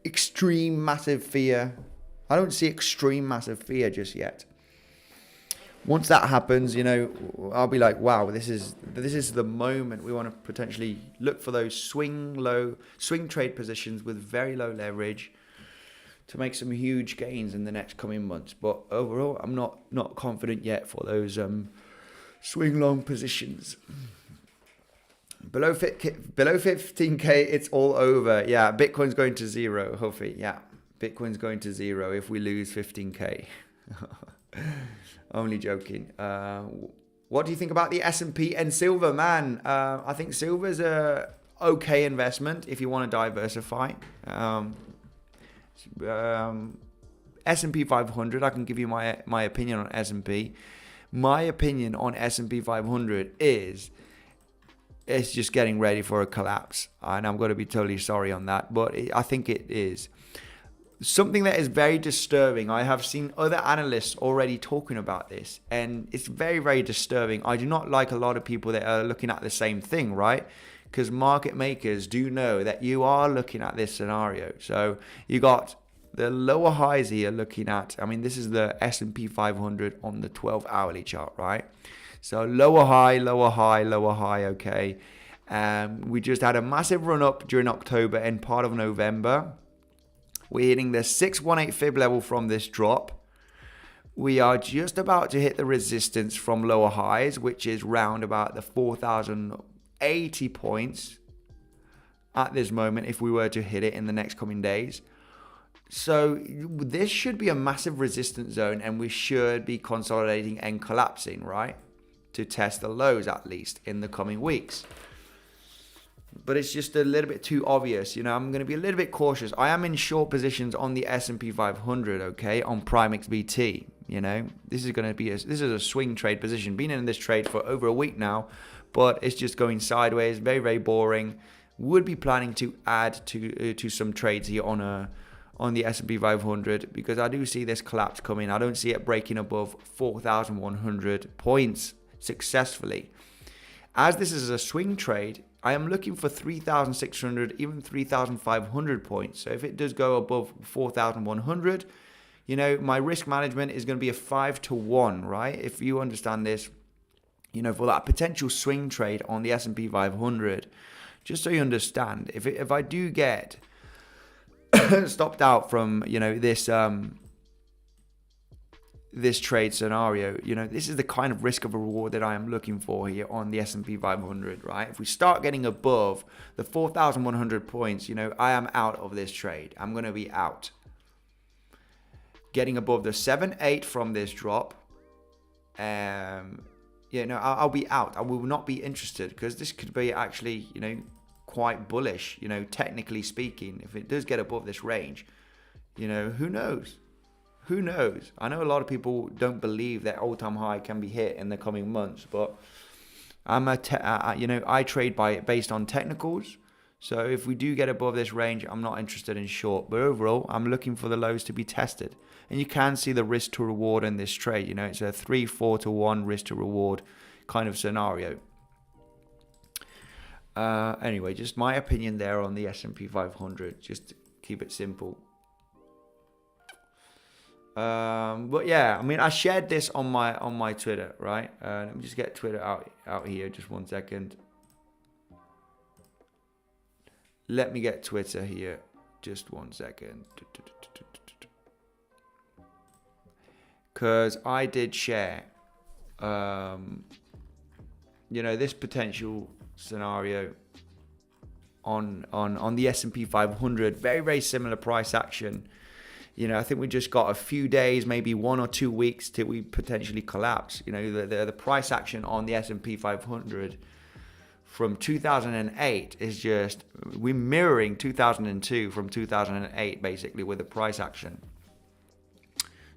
Speaker 1: extreme massive fear. I don't see extreme massive fear just yet. Once that happens, I'll be like, wow, this is the moment we want to potentially look for those swing trade positions with very low leverage to make some huge gains in the next coming months. But overall, I'm not confident yet for those swing long positions. Below 15K, it's all over. Yeah, Bitcoin's going to zero, Huffy. Yeah, Bitcoin's going to zero if we lose 15K. Only joking. What do you think about the S&P and silver, man? I think silver's a okay investment if you want to diversify. S&P 500, I can give you my opinion on S&P. My opinion on S&P 500 is it's just getting ready for a collapse. And I'm going to be totally sorry on that, but I think it is. Something that is very disturbing. I have seen other analysts already talking about this, and it's very, very disturbing. I do not like a lot of people that are looking at the same thing, right? Because market makers do know that you are looking at this scenario. So you got the lower highs here looking at, this is the S&P 500 on the 12 hourly chart, right? So lower high, okay. We just had a massive run up during October and part of November. We're hitting the 618 fib level from this drop. We are just about to hit the resistance from lower highs, which is round about the 4,080 points at this moment if we were to hit it in the next coming days. So this should be a massive resistance zone, and we should be consolidating and collapsing, right? To test the lows at least in the coming weeks. But it's just a little bit too obvious. I'm going to be a little bit cautious. I am in short positions on the S&P 500, okay, on Prime XBT. This is going to be this is a swing trade position. Been in this trade for over a week now, but it's just going sideways. Very, very boring. Would be planning to add to some trades here on the S&P 500 because I do see this collapse coming. I don't see it breaking above 4,100 points successfully. as this is a swing trade, I am looking for 3,600, even 3,500 points. So if it does go above 4,100, you know, my risk management is going to be a 5-to-1, right? If you understand this, you know, for that potential swing trade on the S&P 500, just so you understand, if I do get stopped out from, you know, this trade scenario, you know, this is the kind of risk of a reward that I am looking for here on the S&P 500, right? If we start getting above the 4,100 points, you know, I am out of this trade. I'm going to be out. Getting above the 7-8 from this drop, you know, I'll be out. I will not be interested, because this could be actually, you know, quite bullish, you know, technically speaking. If it does get above this range, you know, who knows? Who knows? I know a lot of people don't believe that all-time high can be hit in the coming months, but you know, I trade based on technicals. So if we do get above this range, I'm not interested in short. But overall, I'm looking for the lows to be tested. And you can see the risk to reward in this trade. You know, it's a 3-4-to-1 risk to reward kind of scenario. Anyway, just my opinion there on the S&P 500. Just to keep it simple. But yeah, I mean, I shared this on my Twitter, right? Let me just get Twitter out here. Just 1 second. Let me get Twitter here. Just 1 second. Because I did share, you know, this potential scenario on the S&P 500. Very, very similar price action. You know, I think we just got a few days, maybe 1 or 2 weeks till we potentially collapse. You know, the price action on the S&P 500 from 2008 is just, we're mirroring 2002 from 2008 basically with the price action.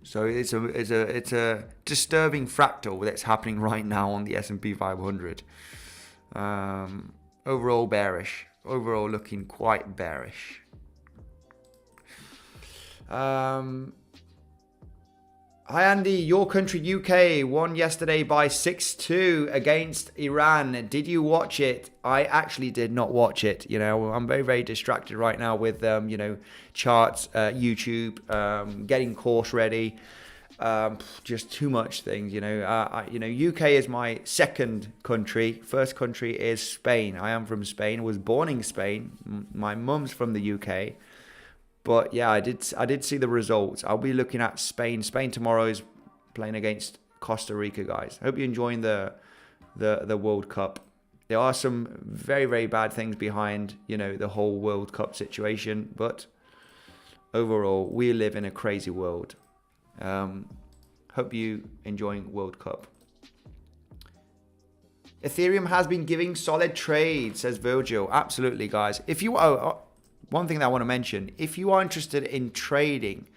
Speaker 1: So it's a disturbing fractal that's happening right now on the S&P 500. Overall bearish. Overall looking quite bearish. Hi Andy, your country UK won yesterday by 6-2 against Iran. Did you watch it? I actually did not watch it. You know, I'm very, very distracted right now with, you know, charts, YouTube, getting course ready. Just too much things, you know. You know, UK is my second country. First country is Spain. I am from Spain. I was born in Spain. My mum's from the UK. But yeah, I did see the results. I'll be looking at Spain. Spain tomorrow is playing against Costa Rica, guys. I hope you're enjoying the World Cup. There are some very, very bad things behind, you know, the whole World Cup situation. But overall, we live in a crazy world. Hope you enjoying World Cup. Ethereum has been giving solid trades, says Virgil. Absolutely, guys. If you are... One thing that I want to mention, if you are interested in trading,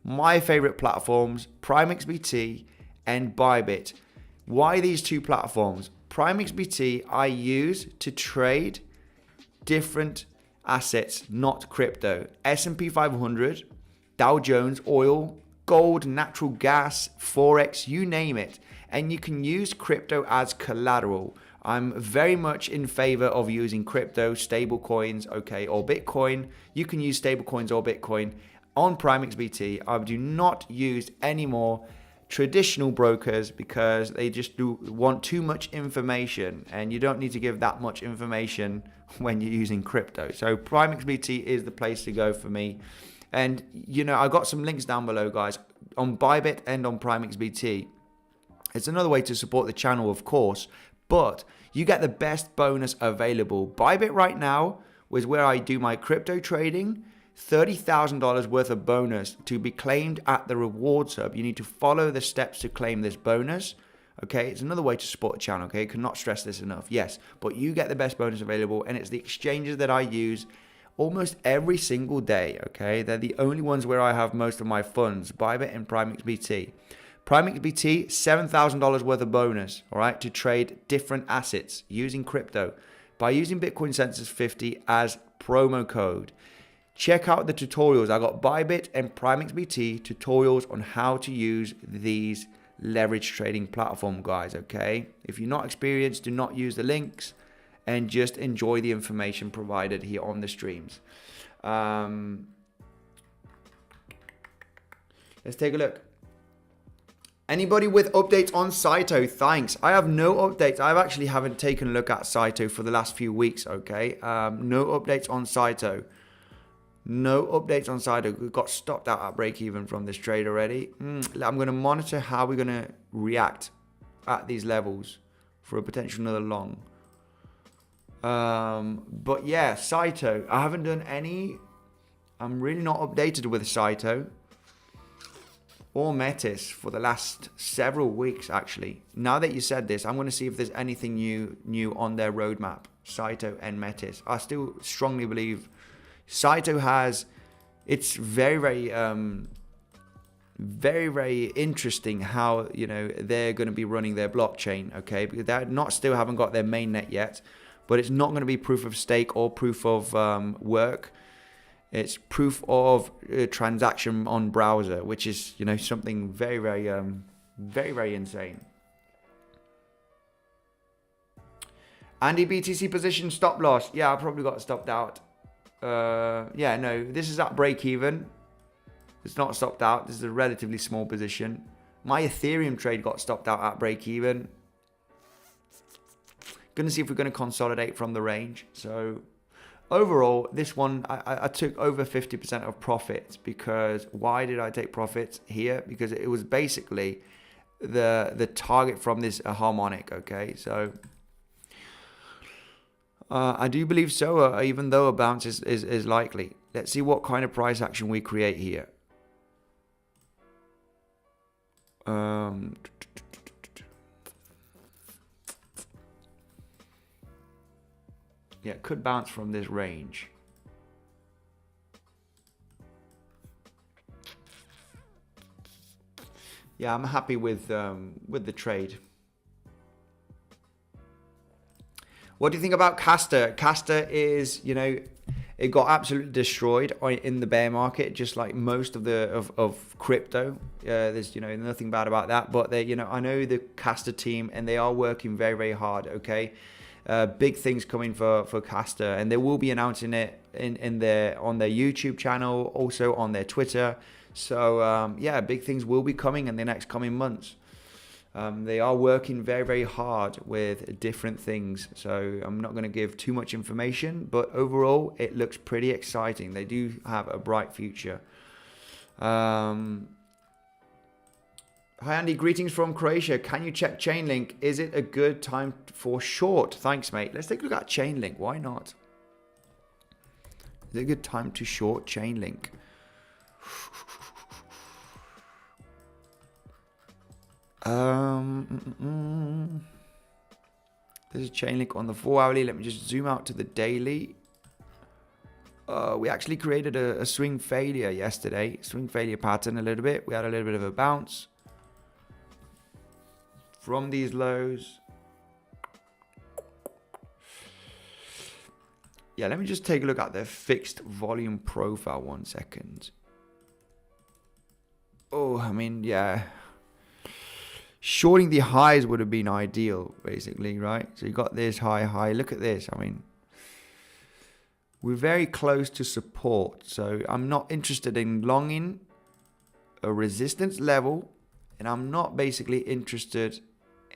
Speaker 1: my favorite platforms, PrimeXBT and Bybit. Why these two platforms? PrimeXBT I use to trade different assets, not crypto. S&P 500, Dow Jones, oil, gold, natural gas, Forex, you name it. And you can use crypto as collateral. I'm very much in favor of using crypto, stable coins, okay, or Bitcoin. You can use stable coins or Bitcoin on PrimeXBT. I do not use any more traditional brokers because they just want too much information, and you don't need to give that much information when you're using crypto. So PrimeXBT is the place to go for me. And, you know, I got some links down below, guys, on Bybit and on PrimeXBT. It's another way to support the channel, of course, but you get the best bonus available. Bybit right now was where I do my crypto trading. $30,000 worth of bonus to be claimed at the rewards hub. You need to follow the steps to claim this bonus. Okay, it's another way to support the channel. Okay, cannot stress this enough. Yes, but you get the best bonus available, and it's the exchanges that I use almost every single day. Okay, they're the only ones where I have most of my funds. Bybit and PrimeXBT. PrimeXBT, $7,000 worth of bonus, all right, to trade different assets using crypto by using Bitcoinsensus 50 as promo code. Check out the tutorials. I got Bybit and PrimeXBT tutorials on how to use these leverage trading platform, guys, okay? If you're not experienced, do not use the links and just enjoy the information provided here on the streams. Let's take a look. Anybody with updates on Saito? Thanks. I have no updates. I actually haven't taken a look at Saito for the last few weeks, okay? No updates on Saito. No updates on Saito. We got stopped out at break even from this trade already. I'm going to monitor how we're going to react at these levels for a potential another long. But yeah, Saito. I haven't done any. I'm really not updated with Saito or Metis for the last several weeks, actually. Now that you said this, I'm going to see if there's anything new on their roadmap. Saito and Metis. I still strongly believe Saito has. It's very very interesting how they're going to be running their blockchain. Okay, because they haven't got their mainnet yet, but it's not going to be proof of stake or proof of work. It's proof of transaction on browser, which is something very insane. Andy, BTC position stop loss. Yeah, I probably got stopped out. Yeah, no, this is at break even. It's not stopped out. This is a relatively small position. My Ethereum trade got stopped out at break even. Gonna see if we're gonna consolidate from the range. So overall, this one, I took over 50% of profits. Because why did I take profits here? Because it was basically the target from this Harmonic, okay? So I do believe so, even though a bounce is likely. Let's see what kind of price action we create here. Yeah, it could bounce from this range. Yeah, I'm happy with the trade. What do you think about Kasta? Kasta is, it got absolutely destroyed in the bear market, just like most of crypto. There's nothing bad about that, but they, I know the Kasta team and they are working very hard. Okay. Big things coming for Kasta, and they will be announcing it on their YouTube channel, also on their Twitter. So yeah, big things will be coming in the next coming months. They are working very hard with different things, so I'm not going to give too much information, but overall it looks pretty exciting. They do have a bright future. Hi Andy, greetings from Croatia. Can you check Chainlink? Is it a good time for short? Thanks, mate. Let's take a look at Chainlink. Why not? Is it a good time to short Chainlink? There's a Chainlink on the 4-hourly. Let me just zoom out to the daily. We actually created a swing failure yesterday. Swing failure pattern a little bit. We had a little bit of a bounce from these lows. Yeah, let me just take a look at the fixed volume profile 1 second. Oh, I mean, yeah. Shorting the highs would have been ideal, basically, right? So you got this high. Look at this. I mean, we're very close to support. So I'm not interested in longing a resistance level. And I'm not basically interested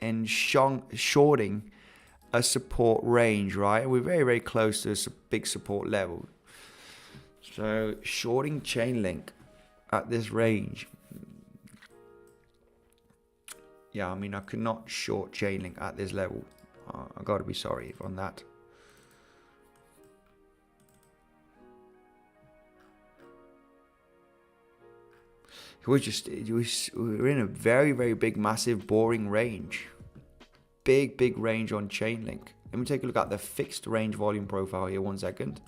Speaker 1: in shorting a support range, right? We're very close to a big support level. So shorting Chainlink at this range. Yeah, I mean, I could not short Chainlink at this level. I got to be sorry on that. We're in a very big, massive, boring range. Big range on Chainlink. Let me take a look at the fixed range volume profile here 1 second.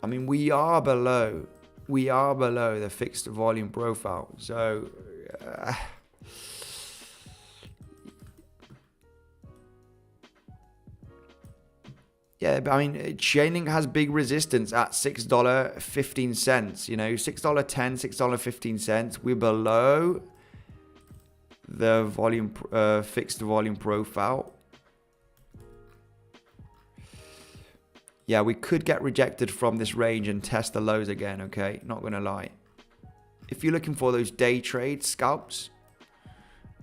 Speaker 1: I mean, we are below the fixed volume profile. So yeah, but I mean, Chainlink has big resistance at $6.15. $6.10, $6.15. We're below the volume, fixed volume profile. Yeah, we could get rejected from this range and test the lows again, okay? Not gonna lie. If you're looking for those day trade scalps,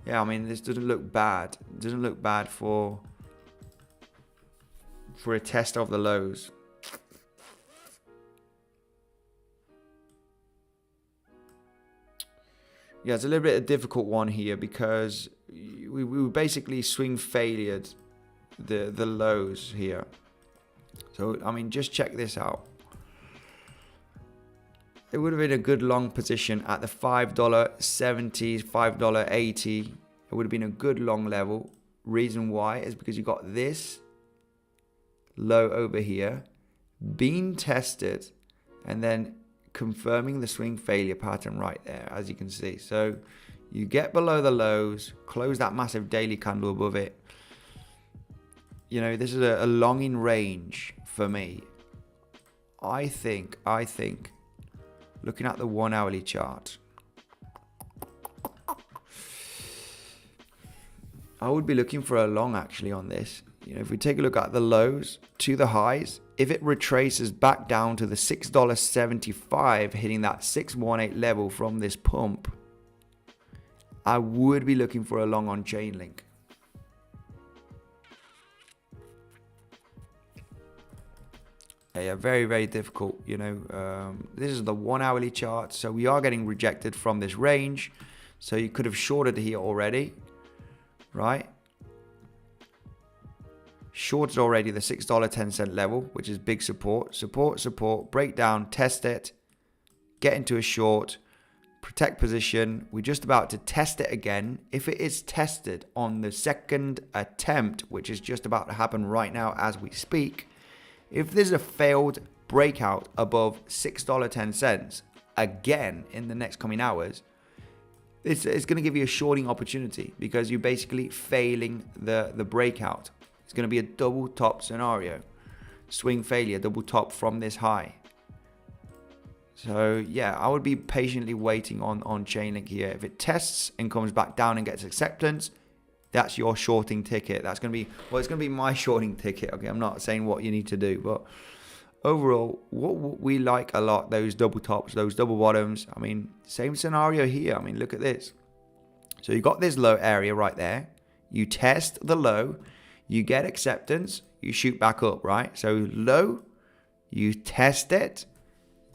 Speaker 1: yeah, I mean, this doesn't look bad. It doesn't look bad for a test of the lows. Yeah, it's a little bit of a difficult one here because we basically swing failured the lows here. So, I mean, just check this out. It would have been a good long position at the $5.70, $5.80. It would have been a good long level. Reason why is because you got this low over here being tested and then confirming the swing failure pattern right there, as you can see. So you get below the lows, close that massive daily candle above it. You know, this is a long in range for me. I think looking at the 1 hourly chart, I would be looking for a long actually on this. You know, if we take a look at the lows to the highs, if it retraces back down to the $6.75, hitting that 618 level from this pump, I would be looking for a long on Chainlink. Yeah, very, very difficult. You know, this is the 1 hourly chart, so we are getting rejected from this range. So you could have shorted here already, right? Shorted already the $6.10 level, which is big support. Support, break down, test it, get into a short, protect position. We're just about to test it again. If it is tested on the second attempt, which is just about to happen right now as we speak, if there's a failed breakout above $6.10 again in the next coming hours, it's going to give you a shorting opportunity because you're basically failing the breakout. It's going to be a double top scenario. Swing failure, double top from this high. So yeah, I would be patiently waiting on Chainlink here. If it tests and comes back down and gets acceptance, that's your shorting ticket. That's going to be, well, it's going to be my shorting ticket. Okay, I'm not saying what you need to do, but overall, what we like a lot, those double tops, those double bottoms. I mean, same scenario here. I mean, look at this. So you got this low area right there. You test the low, you get acceptance, you shoot back up, right? So low, you test it,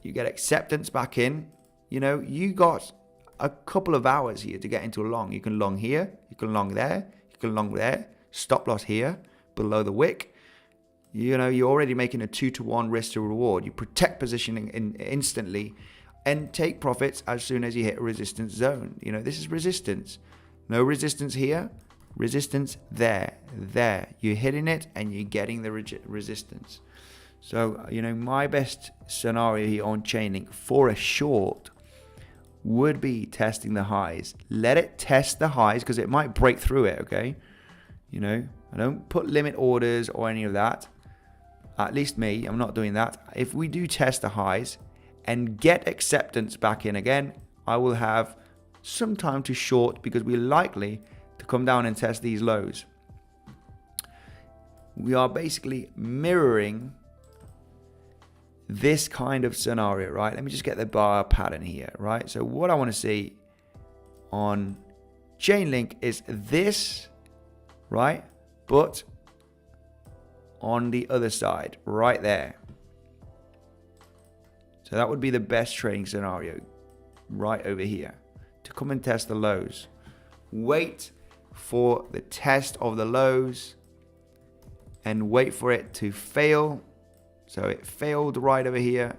Speaker 1: you get acceptance back in. You know, you got a couple of hours here to get into a long. You can long here, you can long there, you can long there. Stop loss here, below the wick. You know, you're already making a 2-to-1 risk to reward. You protect positioning instantly and take profits as soon as you hit a resistance zone. You know, this is resistance. No resistance here, resistance there. You're hitting it and you're getting the resistance. So, you know, my best scenario here on Chainlink for a short would be testing the highs. Let it test the highs because it might break through it, okay? You know, I don't put limit orders or any of that. At least me, I'm not doing that. If we do test the highs and get acceptance back in again, I will have some time to short because we're likely to come down and test these lows. We are basically mirroring this kind of scenario, right? Let me just get the bar pattern here, right? So what I want to see on Chainlink is this, right? But on the other side, right there. So that would be the best trading scenario, right over here, to come and test the lows. Wait for the test of the lows and wait for it to fail. So it failed right over here.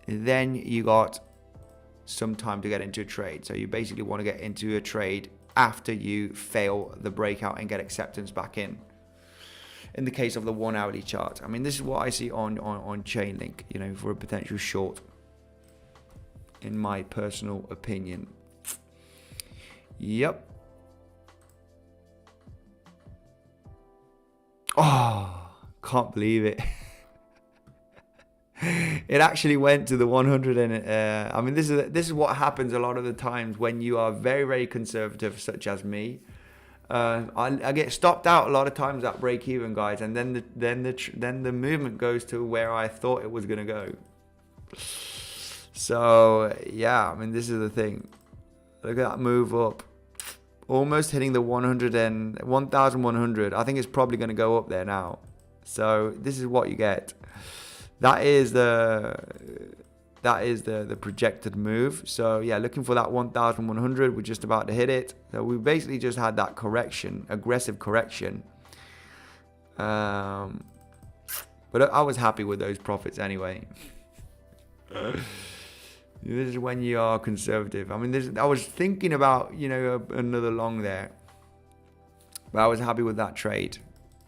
Speaker 1: Then you got some time to get into a trade. So you basically want to get into a trade after you fail the breakout and get acceptance back in. In the case of the 1 hourly chart, I mean, this is what I see on Chainlink, you know, for a potential short, in my personal opinion. Yep. Oh, can't believe it. It it actually went to the 100, and I mean, this is what happens a lot of the times when you are very, very conservative, such as me. I get stopped out a lot of times at break even, guys, and then the movement goes to where I thought it was gonna go. So yeah, I mean, this is the thing. Look at that move up, almost hitting the 1,100. I think it's probably going to go up there now. So this is what you get. That is the projected move. So yeah, looking for that 1,100. We're just about to hit it. So we basically just had that correction, aggressive correction. But I was happy with those profits anyway. This is when you are conservative. I mean, I was thinking about, another long there, but I was happy with that trade.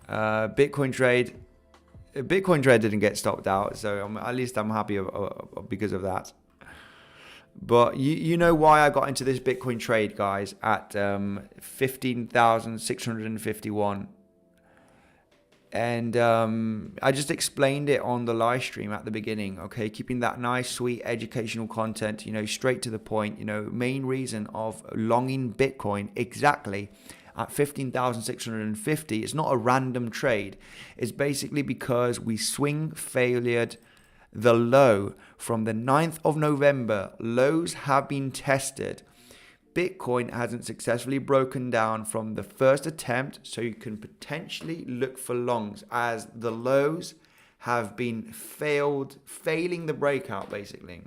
Speaker 1: Bitcoin trade didn't get stopped out, so at least I'm happy because of that. But you know why I got into this Bitcoin trade, guys, at 15,651. And I just explained it on the live stream at the beginning, okay? Keeping that nice, sweet, educational content, straight to the point, main reason of longing Bitcoin exactly at 15,650. It's not a random trade. It's basically because we swing failured the low from the 9th of November. Lows have been tested. Bitcoin hasn't successfully broken down from the first attempt, so you can potentially look for longs as the lows have been failing the breakout, basically.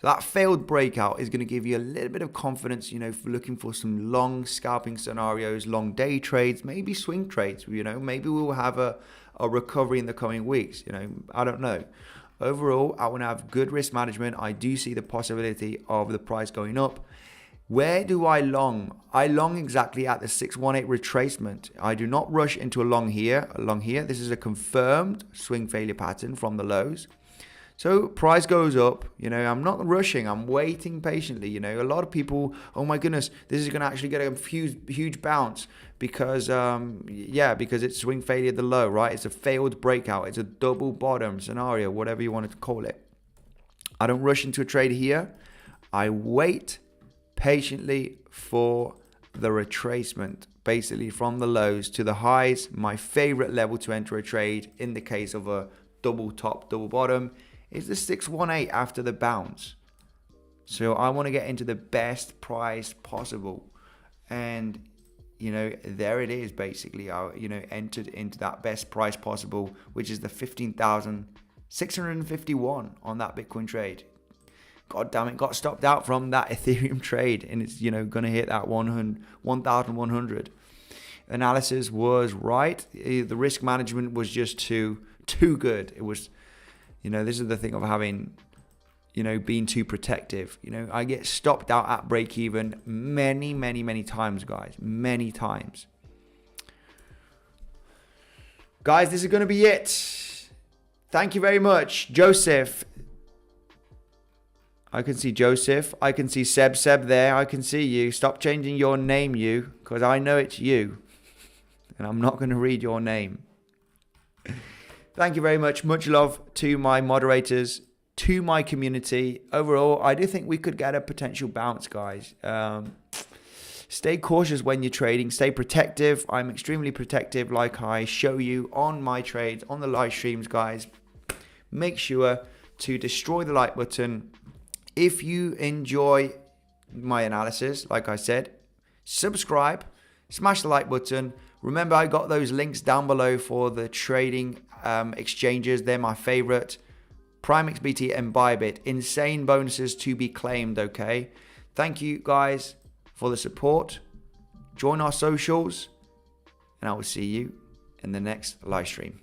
Speaker 1: So that failed breakout is going to give you a little bit of confidence, for looking for some long scalping scenarios, long day trades, maybe swing trades. Maybe we will have a recovery in the coming weeks. I don't know. Overall, I want to have good risk management. I do see the possibility of the price going up. Where do I long? I long exactly at the 618 retracement. I do not rush into a long here. This is a confirmed swing failure pattern from the lows. So price goes up, I'm not rushing. I'm waiting patiently. A lot of people, oh my goodness, this is going to actually get a huge bounce because it's swing failure at the low, right? It's a failed breakout. It's a double bottom scenario, whatever you want to call it. I don't rush into a trade here. I wait patiently for the retracement, basically from the lows to the highs. My favorite level to enter a trade in the case of a double top, double bottom is the 618 after the bounce. So I want to get into the best price possible. And, there it is basically. I, entered into that best price possible, which is the 15,651 on that Bitcoin trade. God damn it, got stopped out from that Ethereum trade. And it's, going to hit that 1,100. Analysis was right. The risk management was just too good. It was... this is the thing of having, being too protective. I get stopped out at break even many times, guys. Many times. Guys, this is going to be it. Thank you very much. Joseph. I can see Joseph. I can see Seb there. I can see you. Stop changing your name, because I know it's you. And I'm not going to read your name. Thank you very much. Much love to my moderators, to my community. Overall, I do think we could get a potential bounce, guys. Stay cautious when you're trading. Stay protective. I'm extremely protective, like I show you on my trades, on the live streams, guys. Make sure to destroy the like button. If you enjoy my analysis, like I said, subscribe, smash the like button. Remember, I got those links down below for the trading exchanges. They're my favorite. PrimeXBT and Bybit. Insane bonuses to be claimed, okay? Thank you, guys, for the support. Join our socials, and I will see you in the next live stream.